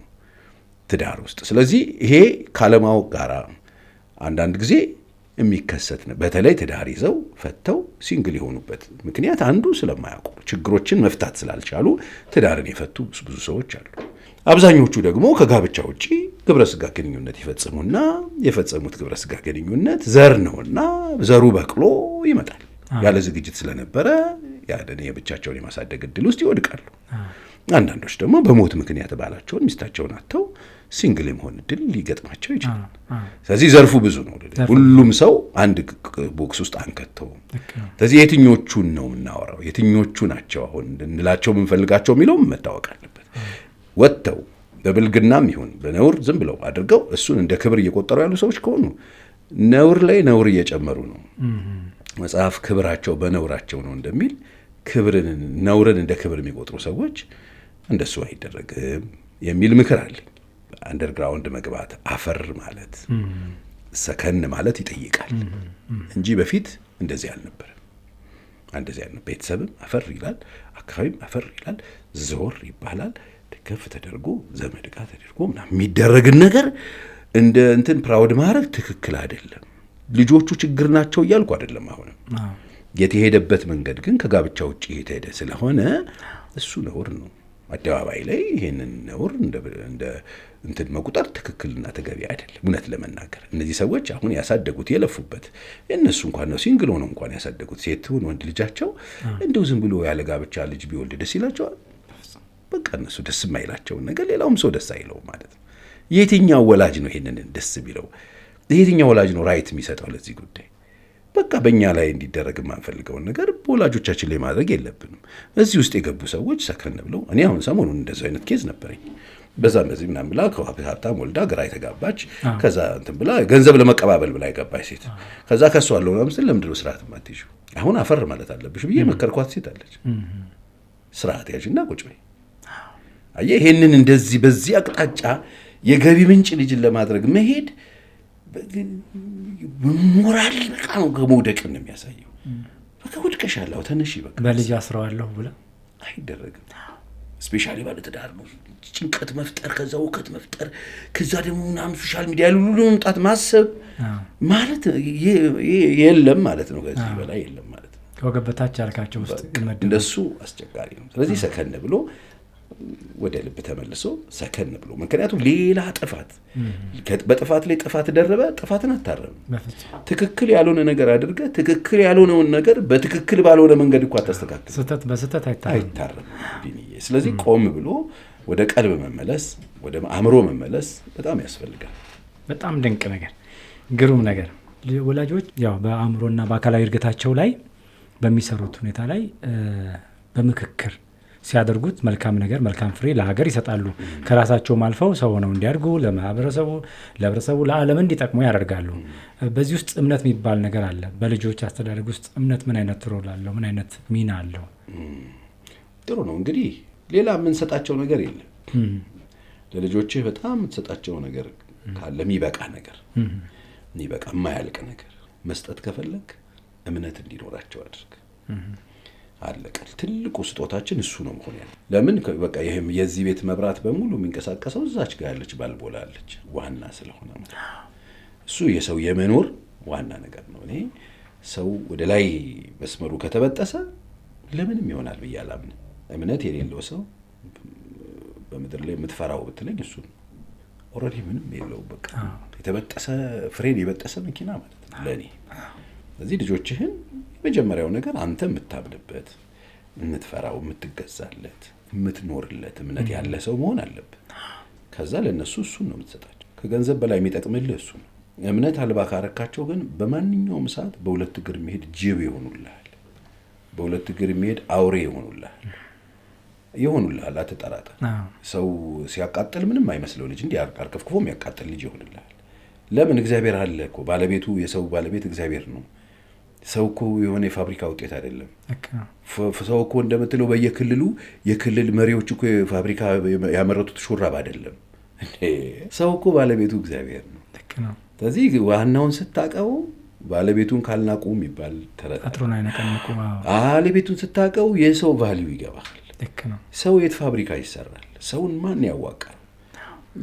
ትዳር ውስጥ። ስለዚህ ይሄ ካለማወቅ ጋራ አንዳንድ ጊዜ የሚከሰት ነው። በተለይ ትዳር ይዘው ፈተው ሲንግል የሆኑበት ምክንያት አንዱ ስለማያውቁ ችግሮችን መፍታት ስላልቻሉ ትዳርን የፈቱ ብዙ ሰዎች አሉ። አብዛኞቹ ደግሞ ከጋብቻ ውጪ ግብረ ስጋ ግንኙነት ይፈጽሙና የፈጸሙት ግብረ ስጋ ግንኙነት ዘር ነውና ዘሩ በቅሎ ይመጣል። ያለ ዝግጅት ስለነበረ ያንን የብቻቸውን የማሳደግ እድል ውስጥ ይወድቃሉ። አንዳንዶች ደግሞ በሞት ምክንያት ባላቸውን ሚስታቸውን አጥተው ሲንግል የመሆን እድል ሊገጥማቸው ይችላል። ስለዚህ ዘርፉ ብዙ ነው። ሁሉም ሰው አንድ ቦክስ ውስጥ አንከተውም። ስለዚህ የትኞቹን ነው የምናወራው? የትኞቹ ናቸው አሁን እንላቸው የምንፈልጋቸው የሚለው መታወቅ አለበት። ወጥተው በብልግናም ይሁን በነውር ዝም ብለው አድርገው እሱን እንደ ክብር እየቆጠሩ ያሉ ሰዎች ከሆኑ ነውር ላይ ነውር እየጨመሩ ነው። መጽሐፍ ክብራቸው በነውራቸው ነው እንደሚል ነውርን እንደ ክብር የሚቆጥሩ ሰዎች እንደሱ አይደረግም የሚል ምክር አለኝ። አንደርግራውንድ መግባት አፈር ማለት ሰከን ማለት ይጠይቃል እንጂ በፊት እንደዚህ አልነበረም። ቤተሰብም አፈር ይላል፣ አካባቢም አፈር ይላል፣ ዞር ይባላል። ከፍ ተደርጎ ዘመድ ጋር ተደርጎ ምናምን የሚደረግን ነገር እንደ እንትን ፕራውድ ማድረግ ትክክል አይደለም። ልጆቹ ችግር ናቸው እያልኩ አይደለም። አሁንም የተሄደበት መንገድ ግን ከጋብቻ ውጭ የተሄደ ስለሆነ እሱ ነውር ነው። አደባባይ ላይ ይሄንን ነውር እንደ እንትን መቁጠር ትክክልና ተገቢ አይደለም። እውነት ለመናገር እነዚህ ሰዎች አሁን ያሳደጉት የለፉበት እነሱ እንኳን ነው ሲንግል ሆነው እንኳን ያሳደጉት ሴቱን ወንድ ልጃቸው እንደው ዝም ብሎ ያለ ጋብቻ ልጅ ቢወልድ ደስ ይላቸዋል? በቃ እነሱ ደስ የማይላቸውን ነገር ሌላውም ሰው ደስ አይለውም ማለት ነው። የትኛው ወላጅ ነው ይሄንን ደስ ቢለው? የትኛው ወላጅ ነው ራይት የሚሰጠው ለዚህ ጉዳይ? በቃ በእኛ ላይ እንዲደረግ የማንፈልገውን ነገር በወላጆቻችን ላይ ማድረግ የለብንም። እዚህ ውስጥ የገቡ ሰዎች ሰከን ብለው እኔ አሁን ሰሞኑን እንደዚህ አይነት ኬዝ ነበረኝ። በዛም በዚህ ምናምን ብላ ከሀብታም ወልዳ ግራ የተጋባች ከዛ እንትን ብላ ገንዘብ ለመቀባበል ብላ የገባች ሴት ከዛ ከሷ አለው ምናምን ለምንድን ነው ስርዓት የማትይዥው? አሁን አፈር ማለት አለብሽ ብዬ መከርኳት ሴት አለች። ስርዓት ያዥና ቁጭ በይ። አየህ ይሄንን እንደዚህ በዚህ አቅጣጫ የገቢ ምንጭ ልጅን ለማድረግ መሄድ ሞራል በቃ ነው ከመውደቅ ነው የሚያሳየው። በቃ ወድቀሻለሁ ተነሺ በቃ በልጅ አስረዋለሁ ብለ አይደረግም። ስፔሻሊ ባለ ትዳር ነው ጭንቀት መፍጠር፣ ከዛ ውከት መፍጠር፣ ከዛ ደግሞ ምናምን ሶሻል ሚዲያ ሁሉ መምጣት ማሰብ ማለት የለም ማለት ነው። ከዚህ በላይ የለም ማለት ነው። ከወገብ በታች ያልካቸው ውስጥ እንደሱ አስቸጋሪ ነው። ስለዚህ ሰከን ብሎ ወደ ልብ ተመልሶ ሰከን ብሎ ምክንያቱም ሌላ ጥፋት በጥፋት ላይ ጥፋት ደረበ ጥፋትን አታረም። ትክክል ያልሆነ ነገር አድርገ ትክክል ያልሆነውን ነገር በትክክል ባልሆነ መንገድ እንኳን አታስተካክል። ስህተት በስህተት አይታረም። ስለዚህ ቆም ብሎ ወደ ቀልብ መመለስ ወደ አእምሮ መመለስ በጣም ያስፈልጋል። በጣም ድንቅ ነገር፣ ግሩም ነገር። ወላጆች ያው በአእምሮና በአካላዊ እድገታቸው ላይ በሚሰሩት ሁኔታ ላይ በምክክር ሲያደርጉት መልካም ነገር መልካም ፍሬ ለሀገር ይሰጣሉ። ከራሳቸውም አልፈው ሰው ሆነው እንዲያድጉ ለማህበረሰቡ፣ ለህብረተሰቡ፣ ለዓለም እንዲጠቅሙ ያደርጋሉ። በዚህ ውስጥ እምነት የሚባል ነገር አለ። በልጆች አስተዳደግ ውስጥ እምነት ምን አይነት ሮል አለው? ምን አይነት ሚና አለው? ጥሩ ነው። እንግዲህ ሌላ የምንሰጣቸው ነገር የለም። ለልጆችህ በጣም የምትሰጣቸው ነገር ካለ የሚበቃ ነገር የሚበቃ የማያልቅ ነገር መስጠት ከፈለግ እምነት እንዲኖራቸው አድርግ። አለቀ። ትልቁ ስጦታችን እሱ ነው መሆን ያለው። ለምን በቃ ይሄም የዚህ ቤት መብራት በሙሉ የሚንቀሳቀሰው እዛች ጋር ያለች ባልቦላ አለች ዋና ስለሆነ እሱ የሰው የመኖር ዋና ነገር ነው። እኔ ሰው ወደ ላይ መስመሩ ከተበጠሰ ለምንም ይሆናል ብዬ አላምንም። እምነት የሌለው ሰው በምድር ላይ የምትፈራው ብትለኝ እሱ ነው። ኦልሬዲ ምንም የለው በቃ የተበጠሰ ፍሬን የበጠሰ መኪና ማለት ነው ለኔ። ስለዚህ ልጆችህን የመጀመሪያው ነገር አንተ የምታምንበት የምትፈራው የምትገዛለት የምትኖርለት እምነት ያለ ሰው መሆን አለበት። ከዛ ለነሱ እሱን ነው የምትሰጣቸው። ከገንዘብ በላይ የሚጠቅምልህ እሱ ነው። እምነት አልባ ካረካቸው ግን በማንኛውም ሰዓት በሁለት እግር የሚሄድ ጅብ ይሆኑልሃል፣ በሁለት እግር የሚሄድ አውሬ ይሆኑልሃል። አትጠራጠር። ሰው ሲያቃጥል ምንም አይመስለው ልጅ እንዲህ አርከፍክፎ የሚያቃጥል ልጅ ይሆንልሃል። ለምን? እግዚአብሔር አለ እኮ። ባለቤቱ የሰው ባለቤት እግዚአብሔር ነው። ሰው እኮ የሆነ የፋብሪካ ውጤት አይደለም። ሰው እኮ እንደምትለው በየክልሉ የክልል መሪዎች እኮ የፋብሪካ ያመረቱት ሹራብ አይደለም። ሰው እኮ ባለቤቱ እግዚአብሔር ነው። ስለዚህ ዋናውን ስታቀው ባለቤቱን ካልናቁ የሚባል ተረት ባለቤቱን ስታቀው የሰው ቫልዩ ይገባል። ሰው የት ፋብሪካ ይሰራል? ሰውን ማን ያዋቃል?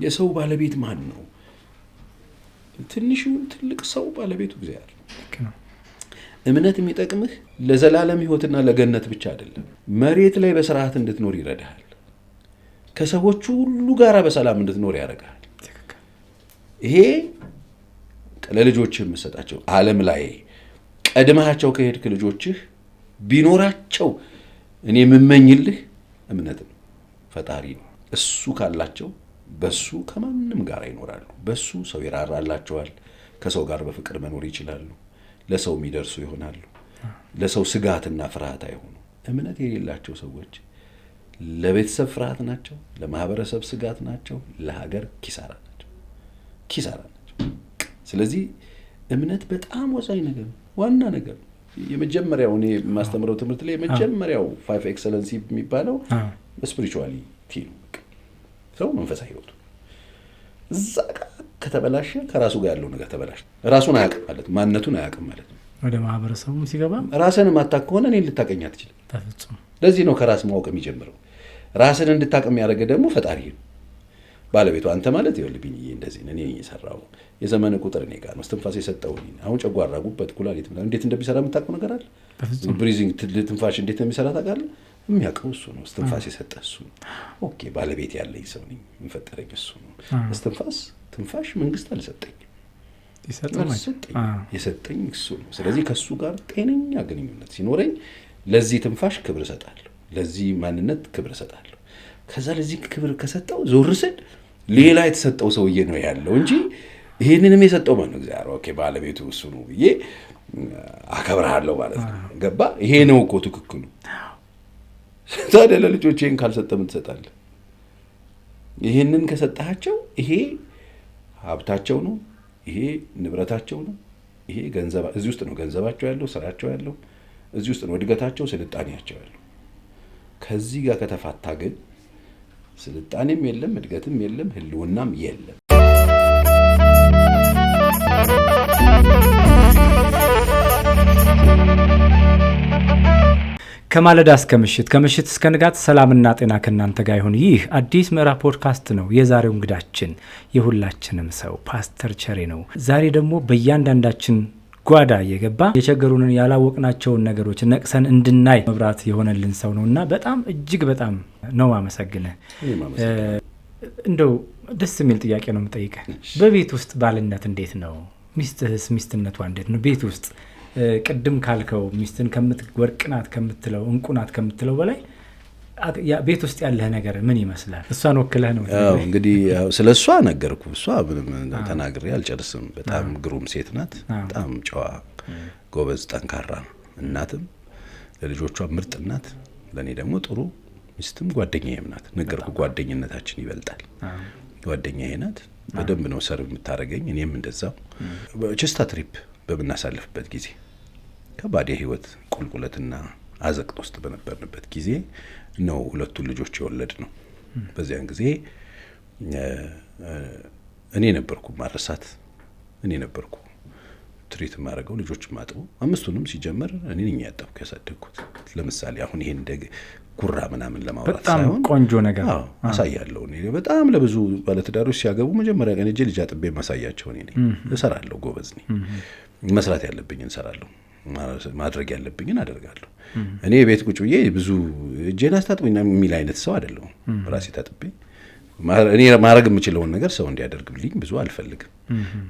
የሰው ባለቤት ማን ነው? ትንሹ ትልቅ ሰው ባለቤቱ እግዚአብሔር ነው። እምነት የሚጠቅምህ ለዘላለም ህይወትና ለገነት ብቻ አይደለም። መሬት ላይ በስርዓት እንድትኖር ይረዳሃል። ከሰዎቹ ሁሉ ጋር በሰላም እንድትኖር ያደርጋል። ይሄ ለልጆችህ የምትሰጣቸው ዓለም ላይ ቀድመሃቸው ከሄድክ ልጆችህ ቢኖራቸው እኔ የምመኝልህ እምነት ነው፣ ፈጣሪ ነው። እሱ ካላቸው በሱ ከማንም ጋር ይኖራሉ። በሱ ሰው ይራራላቸዋል። ከሰው ጋር በፍቅር መኖር ይችላሉ። ለሰው የሚደርሱ ይሆናሉ። ለሰው ስጋትና ፍርሃት አይሆኑ። እምነት የሌላቸው ሰዎች ለቤተሰብ ፍርሃት ናቸው፣ ለማህበረሰብ ስጋት ናቸው፣ ለሀገር ኪሳራ ናቸው። ስለዚህ እምነት በጣም ወሳኝ ነገር ነው፣ ዋና ነገር ነው። የመጀመሪያው እኔ የማስተምረው ትምህርት ላይ የመጀመሪያው 5 ኤክሰለንሲ የሚባለው ስፒሪቹዋሊቲ ነው። ሰው መንፈሳዊ ህይወቱ እዛ ጋር ከተበላሸ ከራሱ ጋር ያለው ነገር ተበላሸ። ራሱን አያውቅም ማለት ማንነቱን አያውቅም ማለት ነው። ወደ ማህበረሰቡም ሲገባ ራስን ማታውቅ ከሆነ እኔን ልታቀኝ አትችልም። ተፈጽሞ ለዚህ ነው ከራስ ማወቅ የሚጀምረው። ራስን እንድታቀም ያደረገ ደግሞ ፈጣሪ ነው። ባለቤቱ አንተ ማለት ይወልብኝ እንደዚህ እኔ እየሰራው የዘመነ ቁጥር እኔ ጋር ነው። እስትንፋስ የሰጠው እኔ አሁን ጨጓራ፣ ጉበት፣ ኩላሊት እንዴት እንደሚሰራ የምታውቀው ነገር አለ? ብሪዚንግ ትንፋሽ እንዴት እንደሚሰራ ታውቃለህ? የሚያውቀው እሱ ነው። እስትንፋስ የሰጠ እሱ ነው። ኦኬ ባለቤት ያለኝ ሰው ነኝ፣ የፈጠረኝ እሱ ነው። ትንፋሽ መንግስት አልሰጠኝም፣ የሰጠኝ እሱ ነው። ስለዚህ ከእሱ ጋር ጤነኛ ግንኙነት ሲኖረኝ ለዚህ ትንፋሽ ክብር እሰጣለሁ፣ ለዚህ ማንነት ክብር እሰጣለሁ። ከዛ ለዚህ ክብር ከሰጠው ዞር ስል ሌላ የተሰጠው ሰውዬ ነው ያለው እንጂ ይሄንንም የሰጠው ማን ነው? እግዚአብሔር። ኦኬ ባለቤቱ እሱ ነው ብዬ አከብርሃለሁ ማለት ነው። ገባ? ይሄ ነው እኮ ትክክሉ። ታዲያ ለልጆች ይሄን ካልሰጠ ምን ትሰጣለህ? ይሄንን ከሰጣቸው ይሄ ሀብታቸው ነው፣ ይሄ ንብረታቸው ነው፣ ይሄ ገንዘብ እዚህ ውስጥ ነው ገንዘባቸው ያለው፣ ስራቸው ያለው እዚህ ውስጥ ነው፣ እድገታቸው፣ ስልጣኔያቸው ያለው። ከዚህ ጋር ከተፋታ ግን ስልጣኔም የለም፣ እድገትም የለም፣ ህልውናም የለም። ከማለዳ እስከ ምሽት ከምሽት እስከ ንጋት ሰላምና ጤና ከእናንተ ጋር ይሁን። ይህ አዲስ ምዕራፍ ፖድካስት ነው። የዛሬው እንግዳችን የሁላችንም ሰው ፓስተር ቸሬ ነው። ዛሬ ደግሞ በእያንዳንዳችን ጓዳ እየገባ የቸገሩንን ያላወቅናቸውን ነገሮች ነቅሰን እንድናይ መብራት የሆነልን ሰው ነው እና በጣም እጅግ በጣም ነው አመሰግንህ። እንደው ደስ የሚል ጥያቄ ነው የምጠይቀህ። በቤት ውስጥ ባልነት እንዴት ነው? ሚስትህስ ሚስትነቷ እንዴት ነው? ቤት ውስጥ ቅድም ካልከው ሚስትን ወርቅ ናት ከምትለው እንቁ ናት ከምትለው በላይ ቤት ውስጥ ያለህ ነገር ምን ይመስላል? እሷን ወክለህ ነው እንግዲህ ስለ እሷ ነገርኩ። እሷ ምንም ተናግሬ አልጨርስም። በጣም ግሩም ሴት ናት። በጣም ጨዋ፣ ጎበዝ፣ ጠንካራ እናትም፣ ለልጆቿ ምርጥ እናት፣ ለእኔ ደግሞ ጥሩ ሚስትም ጓደኛዬም ናት። ነገርኩ። ጓደኝነታችን ይበልጣል። ጓደኛዬ ናት። በደንብ ነው ሰርቭ የምታደርገኝ፣ እኔም እንደዛው። ቸስታ ትሪፕ በምናሳልፍበት ጊዜ ከባድ የህይወት ቁልቁለትና አዘቅት ውስጥ በነበርንበት ጊዜ ነው ሁለቱን ልጆች የወለድ ነው። በዚያን ጊዜ እኔ ነበርኩ ማረሳት፣ እኔ ነበርኩ ትሪት ማድረገው፣ ልጆች ማጥበው። አምስቱንም ሲጀመር እኔ ነኝ ያጠብኩ ያሳደግኩት። ለምሳሌ አሁን ይሄን ጉራ ምናምን ለማውራት ሳይሆን በጣም ቆንጆ ነገር አሳያለሁ። እኔ በጣም ለብዙ ባለትዳሮች ሲያገቡ መጀመሪያ ቀን ልጅ አጥቤ ማሳያቸው እኔ ነኝ። እሰራለሁ፣ ጎበዝ ነኝ። መስራት ያለብኝን እሰራለሁ፣ ማድረግ ያለብኝን አደርጋለሁ። እኔ ቤት ቁጭ ብዬ ብዙ እጄን አስታጥብኝ የሚል አይነት ሰው አይደለሁም። ራሴ ታጥቤ እኔ ማድረግ የምችለውን ነገር ሰው እንዲያደርግልኝ ብዙ አልፈልግም።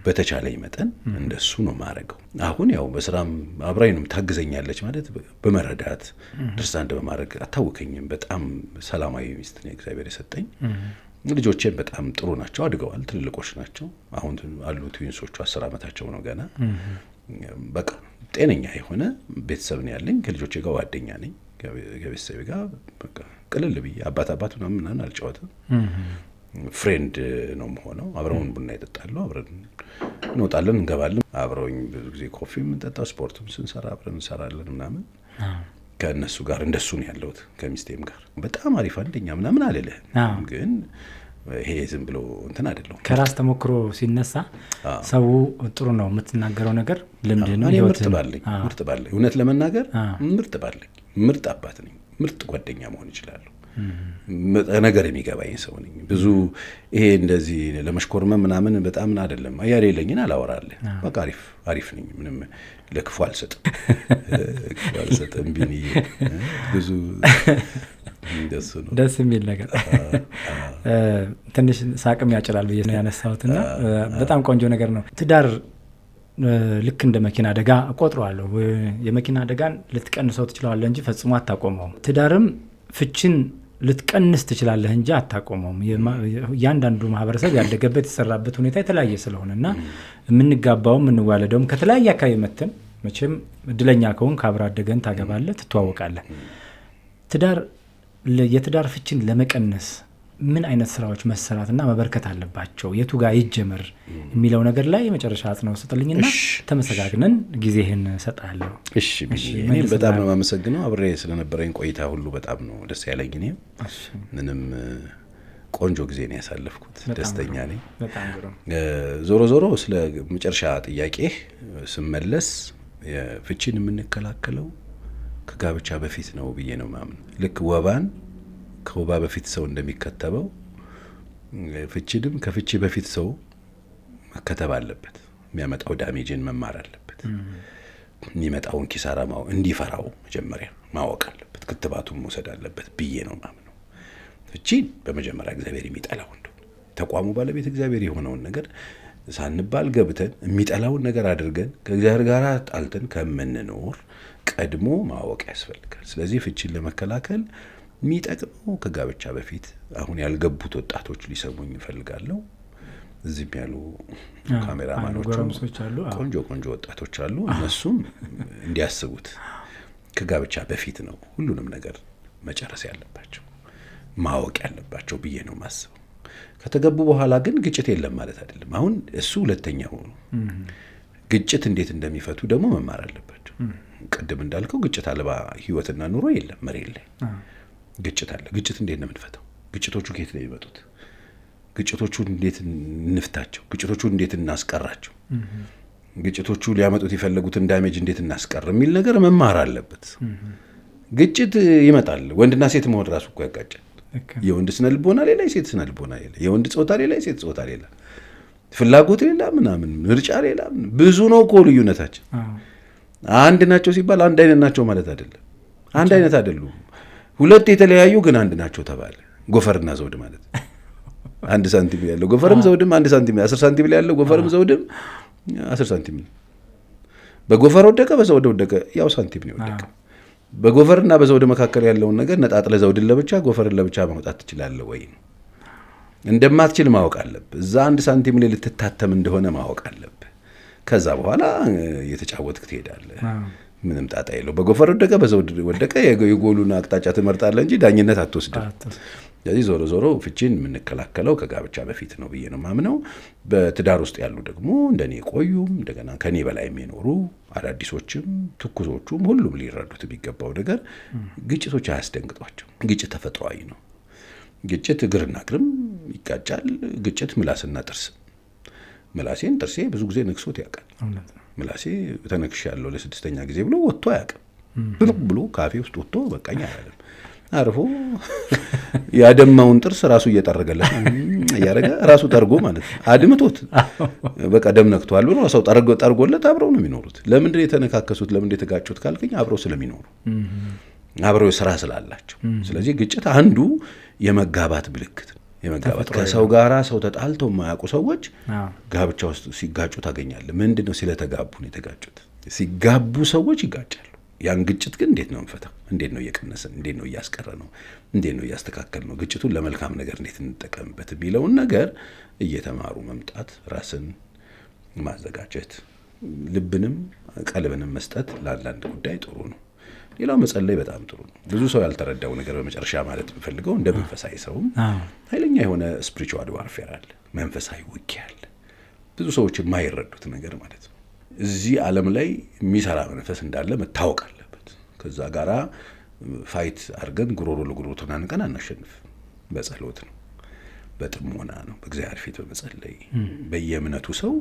በተቻለኝ መጠን እንደሱ ነው ማድረገው። አሁን ያው በስራም አብራኝ ነው ታግዘኛለች ማለት በመረዳት ድርሳንድ በማድረግ አታውከኝም። በጣም ሰላማዊ ሚስት ነው እግዚአብሔር የሰጠኝ። ልጆቼም በጣም ጥሩ ናቸው፣ አድገዋል፣ ትልልቆች ናቸው። አሁን አሉ ትዊንሶቹ 10 ዓመታቸው ነው ገና። በቃ ጤነኛ የሆነ ቤተሰብ ነው ያለኝ። ከልጆቼ ጋር ጓደኛ ነኝ። ከቤተሰቤ ጋር በቃ ቅልል ብዬ አባት ምናምን አልጫወትም። ፍሬንድ ነው የምሆነው። አብረውን ቡና ይጠጣሉ፣ አብረን እንወጣለን፣ እንገባለን። አብረውኝ ብዙ ጊዜ ኮፊ የምንጠጣው፣ ስፖርትም ስንሰራ አብረን እንሰራለን ምናምን። ከእነሱ ጋር እንደሱ ነው ያለሁት። ከሚስቴም ጋር በጣም አሪፍ አንደኛ ምናምን አልልህም፣ ግን ይሄ ዝም ብሎ እንትን አይደለም። ከራስ ተሞክሮ ሲነሳ ሰው ጥሩ ነው የምትናገረው ነገር ልምድ ነው። ምርጥ ባለኝ እውነት ለመናገር ምርጥ ባለኝ ምርጥ አባት ነኝ። ምርጥ ጓደኛ መሆን ይችላል። ነገር የሚገባኝ ሰው ነኝ። ብዙ ይሄ እንደዚህ ለመሽኮርመም ምናምን በጣም አይደለም። ያሌለኝን አላወራለህ። በቃ አሪፍ ነኝ። ምንም ለክፉ አልሰጥም። ቢኒ ብዙ እንደሱ ነው። ደስ የሚል ነገር ትንሽ ሳቅም ያጭላል ብዬ ነው ያነሳሁትና በጣም ቆንጆ ነገር ነው። ትዳር ልክ እንደ መኪና አደጋ እቆጥረዋለሁ። የመኪና አደጋን ልትቀንሰው ትችላለህ እንጂ ፈጽሞ አታቆመውም። ትዳርም ፍችን ልትቀንስ ትችላለህ እንጂ አታቆመውም። እያንዳንዱ ማህበረሰብ ያደገበት የተሰራበት ሁኔታ የተለያየ ስለሆነና የምንጋባውም የምንዋለደውም ከተለያየ አካባቢ መተን መቼም እድለኛ ከሆን ከአብራ አደገን ታገባለህ፣ ትተዋወቃለህ። የትዳር ፍችን ለመቀነስ ምን አይነት ስራዎች መሰራትና መበርከት አለባቸው? የቱ ጋር ይጀመር የሚለው ነገር ላይ የመጨረሻ አጽንኦት ስጥልኝና ተመሰጋግነን ጊዜህን ሰጣለሁ። እሺ፣ እኔም በጣም ነው የማመሰግነው። አብሬ ስለነበረኝ ቆይታ ሁሉ በጣም ነው ደስ ያለኝ። እኔም ምንም ቆንጆ ጊዜ ነው ያሳለፍኩት። ደስተኛ ነኝ። ዞሮ ስለ መጨረሻ ጥያቄ ስመለስ ፍቺን የምንከላከለው ከጋብቻ በፊት ነው ብዬ ነው ማምን። ልክ ወባን ከወባ በፊት ሰው እንደሚከተበው ፍቺንም ከፍቺ በፊት ሰው መከተብ አለበት። የሚያመጣው ዳሜጅን መማር አለበት። የሚመጣውን ኪሳራ እንዲፈራው መጀመሪያ ማወቅ አለበት፣ ክትባቱን መውሰድ አለበት ብዬ ነው ማምነው። ፍቺ በመጀመሪያ እግዚአብሔር የሚጠላው እንደው ተቋሙ ባለቤት እግዚአብሔር የሆነውን ነገር ሳንባል ገብተን የሚጠላውን ነገር አድርገን ከእግዚአብሔር ጋር ጣልተን ከምንኖር ቀድሞ ማወቅ ያስፈልጋል። ስለዚህ ፍቺን ለመከላከል የሚጠቅመው ከጋብቻ በፊት አሁን ያልገቡት ወጣቶች ሊሰሙኝ ይፈልጋለሁ። እዚህም ያሉ ካሜራማኖች ቆንጆ ወጣቶች አሉ። እነሱም እንዲያስቡት ከጋብቻ በፊት ነው ሁሉንም ነገር መጨረስ ያለባቸው ማወቅ ያለባቸው ብዬ ነው ማስበው። ከተገቡ በኋላ ግን ግጭት የለም ማለት አይደለም። አሁን እሱ ሁለተኛው ነው። ግጭት እንዴት እንደሚፈቱ ደግሞ መማር አለባቸው። ቅድም እንዳልከው ግጭት አልባ ህይወትና ኑሮ የለም መሬት ላይ። ግጭት አለ። ግጭት እንዴት ነው የምንፈታው? ግጭቶቹ ከየት ነው የሚመጡት? ግጭቶቹን እንዴት እንፍታቸው? ግጭቶቹን እንዴት እናስቀራቸው? ግጭቶቹ ሊያመጡት የፈለጉትን ዳሜጅ እንዴት እናስቀር የሚል ነገር መማር አለበት። ግጭት ይመጣል። ወንድና ሴት መሆን ራሱ እኮ ያጋጫል። የወንድ ስነ ልቦና ሌላ፣ የሴት ስነ ልቦና ሌላ፣ የወንድ ጾታ ሌላ፣ የሴት ጾታ ሌላ፣ ፍላጎት ሌላ፣ ምናምን ምርጫ ሌላ፣ ብዙ ነው እኮ ልዩነታችን። አንድ ናቸው ሲባል አንድ አይነት ናቸው ማለት አይደለም። አንድ አይነት አይደሉም። ሁለት የተለያዩ ግን አንድ ናቸው ተባለ። ጎፈርና ዘውድ ማለት አንድ ሳንቲም ያለው ጎፈርም ዘውድም አንድ ሳንቲም 10 ሳንቲም ላይ ያለው ጎፈርም ዘውድም 10 ሳንቲም ነው። በጎፈር ወደቀ በዘውድ ወደቀ ያው ሳንቲም ነው ወደቀ። በጎፈርና በዘውድ መካከል ያለውን ነገር ነጣጥለ ዘውድን ለብቻ ጎፈርን ለብቻ ማውጣት ትችላለህ ወይ? እንደማትችል ማወቅ አለብህ። እዛ አንድ ሳንቲም ላይ ልትታተም እንደሆነ ማወቅ አለብህ። ከዛ በኋላ እየተጫወትክ ትሄዳለህ። ምንም ጣጣ የለው። በጎፈር ወደቀ በዘውድ ወደቀ የጎሉን አቅጣጫ ትመርጣለህ እንጂ ዳኝነት አትወስድም። ስለዚህ ዞሮ ዞሮ ፍቺን የምንከላከለው ከጋብቻ በፊት ነው ብዬ ነው ማምነው። በትዳር ውስጥ ያሉ ደግሞ እንደኔ ቆዩም እንደገና ከኔ በላይ የሚኖሩ አዳዲሶችም ትኩሶቹም ሁሉም ሊረዱት የሚገባው ነገር ግጭቶች አያስደንግጧቸው። ግጭት ተፈጥሯዊ ነው። ግጭት እግርና እግርም ይጋጫል። ግጭት ምላስና ጥርስ። ምላሴን ጥርሴ ብዙ ጊዜ ነክሶት ያውቃል። ምላሴ ተነክሽ ያለው ለ6ኛ ጊዜ ብሎ ወጥቶ አያውቅም። ብሎ ካፌ ውስጥ ወጥቶ በቃኝ አላለም። አርፎ ያደማውን ጥርስ ራሱ እየጠረገለት እያደረገ ራሱ ጠርጎ ማለት ነው። አድምቶት በቃ ደም ነክቷል ብሎ ሰው ጠርጎለት አብረው ነው የሚኖሩት። ለምንድን የተነካከሱት ለምንድን የተጋጩት ካልከኝ አብረው ስለሚኖሩ አብረው ስራ ስላላቸው። ስለዚህ ግጭት አንዱ የመጋባት ምልክት ነው። የመጋባት ከሰው ጋራ ሰው ተጣልተው የማያውቁ ሰዎች ጋብቻ ውስጥ ሲጋጩ ታገኛለህ። ምንድነው? ስለተጋቡ ነው የተጋጩት። ሲጋቡ ሰዎች ይጋጫሉ። ያን ግጭት ግን እንዴት ነው እንፈታው? እንዴት ነው እየቀነሰን? እንዴት ነው እያስቀረ ነው? እንዴት ነው እያስተካከል ነው? ግጭቱን ለመልካም ነገር እንዴት እንጠቀምበት የሚለውን ነገር እየተማሩ መምጣት፣ ራስን ማዘጋጀት፣ ልብንም ቀልብንም መስጠት ለአንዳንድ ጉዳይ ጥሩ ነው። ሌላው መጸለይ በጣም ጥሩ ነው። ብዙ ሰው ያልተረዳው ነገር በመጨረሻ ማለት የምፈልገው እንደ መንፈሳዊ ሰውም ኃይለኛ የሆነ ስፒሪቹዋል ዋርፌር አለ፣ መንፈሳዊ ውጊያ አለ። ብዙ ሰዎች የማይረዱት ነገር ማለት ነው። እዚህ ዓለም ላይ የሚሰራ መንፈስ እንዳለ መታወቅ አለበት። ከዛ ጋራ ፋይት አድርገን ጉሮሮ ለጉሮሮ ተናንቀን አናሸንፍ። በጸሎት ነው፣ በጥሞና ነው፣ በእግዚአብሔር ፊት በመጸለይ በየእምነቱ ሰው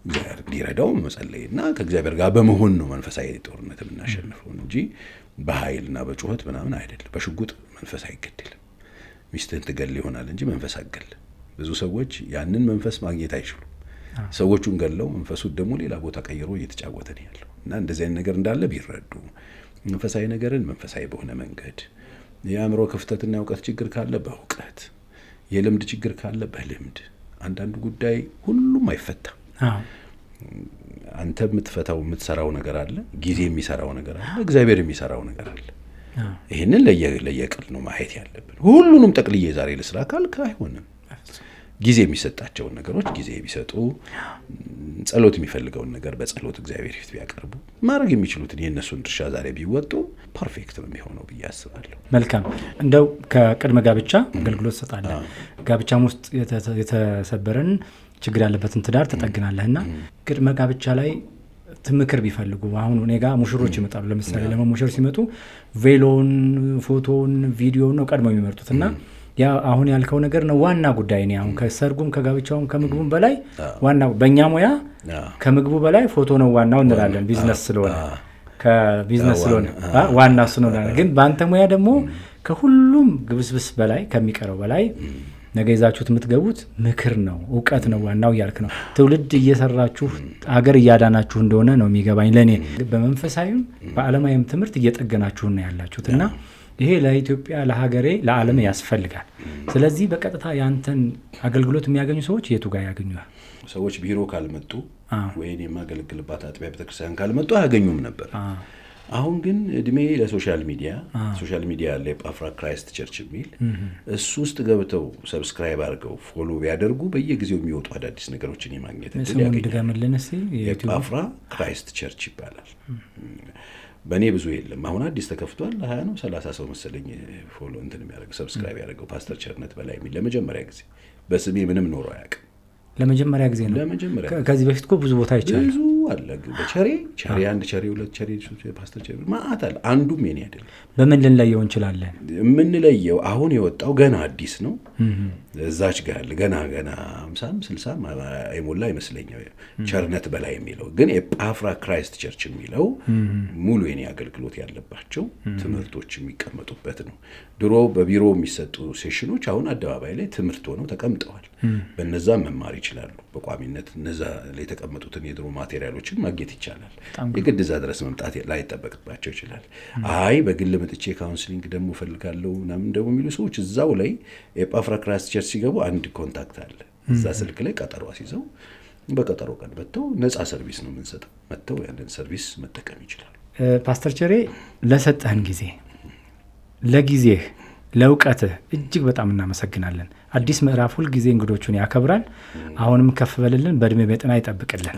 እግዚአብሔር እንዲረዳው መጸለይና ከእግዚአብሔር ጋር በመሆን ነው መንፈሳዊ ጦርነት የምናሸንፈው እንጂ በኃይልና በጩኸት ምናምን አይደለም። በሽጉጥ መንፈስ አይገድልም። ሚስትህን ትገል ይሆናል እንጂ መንፈስ አይገል። ብዙ ሰዎች ያንን መንፈስ ማግኘት አይችሉም። ሰዎቹን ገለው መንፈሱን ደግሞ ሌላ ቦታ ቀይሮ እየተጫወተ ነው ያለው። እና እንደዚህ አይነት ነገር እንዳለ ቢረዱ መንፈሳዊ ነገርን መንፈሳዊ በሆነ መንገድ፣ የአእምሮ ክፍተትና የእውቀት ችግር ካለ በእውቀት፣ የልምድ ችግር ካለ በልምድ። አንዳንዱ ጉዳይ ሁሉም አይፈታም። አንተ የምትፈታው የምትሰራው ነገር አለ፣ ጊዜ የሚሰራው ነገር አለ፣ እግዚአብሔር የሚሰራው ነገር አለ። ይህንን ለየቅል ነው ማየት ያለብን። ሁሉንም ጠቅልዬ ዛሬ ልስራ ካልክ አይሆንም። ጊዜ የሚሰጣቸውን ነገሮች ጊዜ ቢሰጡ፣ ጸሎት የሚፈልገውን ነገር በጸሎት እግዚአብሔር ፊት ቢያቀርቡ፣ ማድረግ የሚችሉትን የእነሱን ድርሻ ዛሬ ቢወጡ ፐርፌክት ነው የሚሆነው ብዬ አስባለሁ። መልካም። እንደው ከቅድመ ጋብቻ አገልግሎት ሰጣለህ። ጋብቻም ውስጥ የተሰበረን ችግር ያለበትን ትዳር ተጠግናለህና ቅድመ ጋብቻ ላይ ምክር ቢፈልጉ፣ አሁን እኔ ጋር ሙሽሮች ይመጣሉ። ለምሳሌ ለመሞሸር ሲመጡ ቬሎን፣ ፎቶን፣ ቪዲዮን ነው ቀድመው የሚመርጡትና ያ አሁን ያልከው ነገር ነው ዋና ጉዳይ ነው። አሁን ከሰርጉም ከጋብቻውም ከምግቡም በላይ ዋናው በእኛ ሙያ ከምግቡ በላይ ፎቶ ነው ዋናው እንላለን። ቢዝነስ ስለሆነ ከቢዝነስ ስለሆነ ዋና እሱ ነው። ግን በአንተ ሙያ ደግሞ ከሁሉም ግብስብስ በላይ ከሚቀረው በላይ ነገ ይዛችሁት የምትገቡት ምክር ነው፣ እውቀት ነው ዋናው እያልክ ነው። ትውልድ እየሰራችሁ ሀገር እያዳናችሁ እንደሆነ ነው የሚገባኝ ለእኔ። በመንፈሳዊም በዓለማዊም ትምህርት እየጠገናችሁ ነው ያላችሁት እና ይሄ ለኢትዮጵያ ለሀገሬ ለዓለም ያስፈልጋል። ስለዚህ በቀጥታ ያንተን አገልግሎት የሚያገኙ ሰዎች የቱ ጋር ያገኙሃል? ሰዎች ቢሮ ካልመጡ ወይም የማገለግልባት አጥቢያ ቤተክርስቲያን ካልመጡ አያገኙም ነበር። አሁን ግን እድሜ ለሶሻል ሚዲያ ያለ የጳፍራ ክራይስት ቸርች የሚል እሱ ውስጥ ገብተው ሰብስክራይብ አድርገው ፎሎ ቢያደርጉ በየጊዜው የሚወጡ አዳዲስ ነገሮችን የማግኘት እድል ያገኛል። የጳፍራ ክራይስት ቸርች ይባላል። በእኔ ብዙ የለም። አሁን አዲስ ተከፍቷል። 20 ነው 30 ሰው መሰለኝ ፎሎ እንትን የሚያደርገው ሰብስክራይብ ያደርገው ፓስተር ቸርነት በላይ የሚል ለመጀመሪያ ጊዜ በስሜ ምንም ኖሮ አያውቅም። ለመጀመሪያ ጊዜ ነው። ከዚህ በፊት እኮ ብዙ ቦታ ይቻላል። ብዙ አለ። በቸሬ አንድ ቸሬ ሁለት ቸሬ ፓስተር ቸሬ ማአት አለ። አንዱም የኔ አይደለም። በምን ልንለየው እንችላለን? የምንለየው አሁን የወጣው ገና አዲስ ነው። እዛች ጋር ያለ ገና 50 60 አይሞላ ይመስለኛል። ቸርነት በላይ የሚለው ግን የጳፍራ ክራይስት ቸርች የሚለው ሙሉ የኔ አገልግሎት ያለባቸው ትምህርቶች የሚቀመጡበት ነው። ድሮ በቢሮ የሚሰጡ ሴሽኖች አሁን አደባባይ ላይ ትምህርት ሆነው ተቀምጠዋል። በነዛ መማር ይችላሉ። በቋሚነት እነዛ ላይ የተቀመጡትን የድሮ ማቴሪያሎችን ማግኘት ይቻላል። የግድ እዛ ድረስ መምጣት ላይጠበቅባቸው ይችላል። አይ በግል መጥቼ ካውንስሊንግ ደግሞ ፈልጋለሁ ምናምን ደግሞ የሚሉ ሰዎች እዛው ላይ የጳፍራ ክራይስት ቸርች ሲገቡ አንድ ኮንታክት አለ። እዛ ስልክ ላይ ቀጠሮ አስይዘው በቀጠሮ ቀን መጥተው ነፃ ሰርቪስ ነው የምንሰጠው። መጥተው ያንን ሰርቪስ መጠቀም ይችላሉ። ፓስተር ቸሬ ለሰጠህን ጊዜ ለጊዜህ ለእውቀትህ እጅግ በጣም እናመሰግናለን። አዲስ ምዕራፍ ሁል ጊዜ እንግዶቹን ያከብራል። አሁንም ከፍ በልልን፣ በእድሜ በጤና ይጠብቅልን።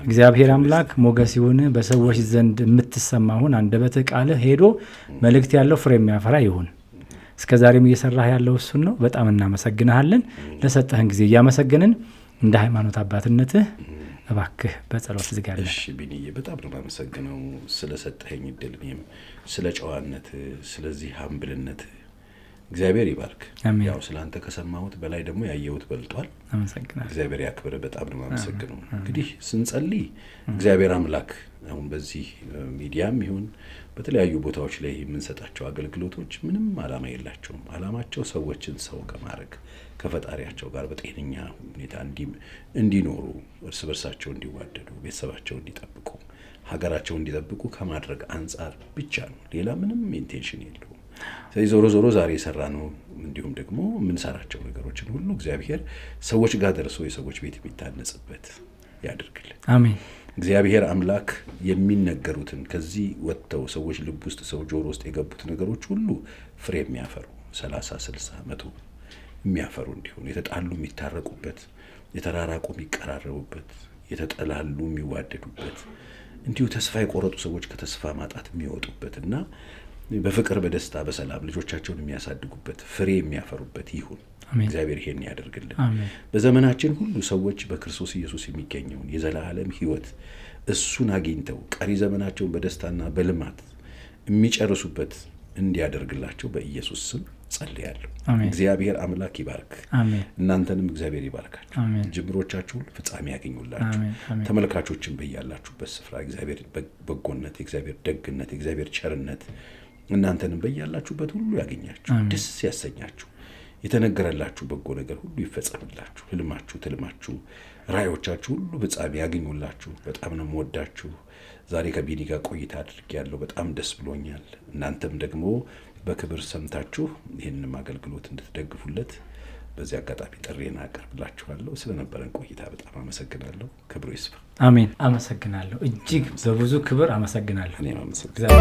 እግዚአብሔር አምላክ ሞገስ ይሁን። በሰዎች ዘንድ የምትሰማሁን አንደበትህ ቃልህ ሄዶ መልእክት ያለው ፍሬ የሚያፈራ ይሁን። እስከ ዛሬም እየሰራህ ያለው እሱን ነው። በጣም እናመሰግንሃለን። ለሰጠህን ጊዜ እያመሰገንን እንደ ሃይማኖት አባትነትህ እባክህ በጸሎት ዝጋለን። እሺ ቢኒዬ፣ በጣም ነው የማመሰግነው ስለሰጠኸኝ እድል፣ እኔም ስለ ጨዋነት ስለዚህ ሀምብልነት እግዚአብሔር ይባርክ። ያው ስላንተ ከሰማሁት በላይ ደግሞ ያየሁት በልጧል። አመሰግናለሁ። እግዚአብሔር ያክብር። በጣም ነው የማመሰግነው። እንግዲህ ስንጸልይ እግዚአብሔር አምላክ አሁን በዚህ ሚዲያም ይሁን በተለያዩ ቦታዎች ላይ የምንሰጣቸው አገልግሎቶች ምንም ዓላማ የላቸውም። ዓላማቸው ሰዎችን ሰው ከማድረግ ከፈጣሪያቸው ጋር በጤነኛ ሁኔታ እንዲኖሩ፣ እርስ በርሳቸው እንዲዋደዱ፣ ቤተሰባቸው እንዲጠብቁ፣ ሀገራቸው እንዲጠብቁ ከማድረግ አንጻር ብቻ ነው። ሌላ ምንም ኢንቴንሽን የለውም። ስለዚህ ዞሮ ዛሬ የሰራ ነው እንዲሁም ደግሞ የምንሰራቸው ነገሮችን ሁሉ እግዚአብሔር ሰዎች ጋር ደርሶ የሰዎች ቤት የሚታነጽበት ያድርግልን። አሜን። እግዚአብሔር አምላክ የሚነገሩትን ከዚህ ወጥተው ሰዎች ልብ ውስጥ ሰው ጆሮ ውስጥ የገቡት ነገሮች ሁሉ ፍሬ የሚያፈሩ 30 60 100 የሚያፈሩ እንዲሆኑ፣ የተጣሉ የሚታረቁበት፣ የተራራቁ የሚቀራረቡበት፣ የተጠላሉ የሚዋደዱበት፣ እንዲሁ ተስፋ የቆረጡ ሰዎች ከተስፋ ማጣት የሚወጡበትና በፍቅር በደስታ በሰላም ልጆቻቸውን የሚያሳድጉበት ፍሬ የሚያፈሩበት ይሁን። እግዚአብሔር ይሄን ያደርግልን። በዘመናችን ሁሉ ሰዎች በክርስቶስ ኢየሱስ የሚገኘውን የዘላለም ሕይወት እሱን አግኝተው ቀሪ ዘመናቸውን በደስታና በልማት የሚጨርሱበት እንዲያደርግላቸው በኢየሱስ ስም ጸልያለሁ። እግዚአብሔር አምላክ ይባርክ። እናንተንም እግዚአብሔር ይባርካችሁ። ጅምሮቻችሁ ሁሉ ፍጻሜ ያገኙላችሁ። ተመልካቾችን በያላችሁበት ስፍራ እግዚአብሔር በጎነት፣ የእግዚአብሔር ደግነት፣ የእግዚአብሔር ቸርነት እናንተንም በያላችሁበት ሁሉ ያገኛችሁ፣ ደስ ያሰኛችሁ፣ የተነገረላችሁ በጎ ነገር ሁሉ ይፈጸምላችሁ። ህልማችሁ፣ ትልማችሁ፣ ራእዮቻችሁ ሁሉ ፍጻሜ ያገኙላችሁ። በጣም ነው የምወዳችሁ። ዛሬ ከቢኒ ጋር ቆይታ አድርጌያለሁ። በጣም ደስ ብሎኛል። እናንተም ደግሞ በክብር ሰምታችሁ ይህንንም አገልግሎት እንድትደግፉለት በዚህ አጋጣሚ ጥሬን አቀርብላችኋለሁ። ስለነበረን ቆይታ በጣም አመሰግናለሁ። ክብሩ ይስፋ። አሜን። አመሰግናለሁ። እጅግ በብዙ ክብር አመሰግናለሁ። እኔም አመሰግናለሁ።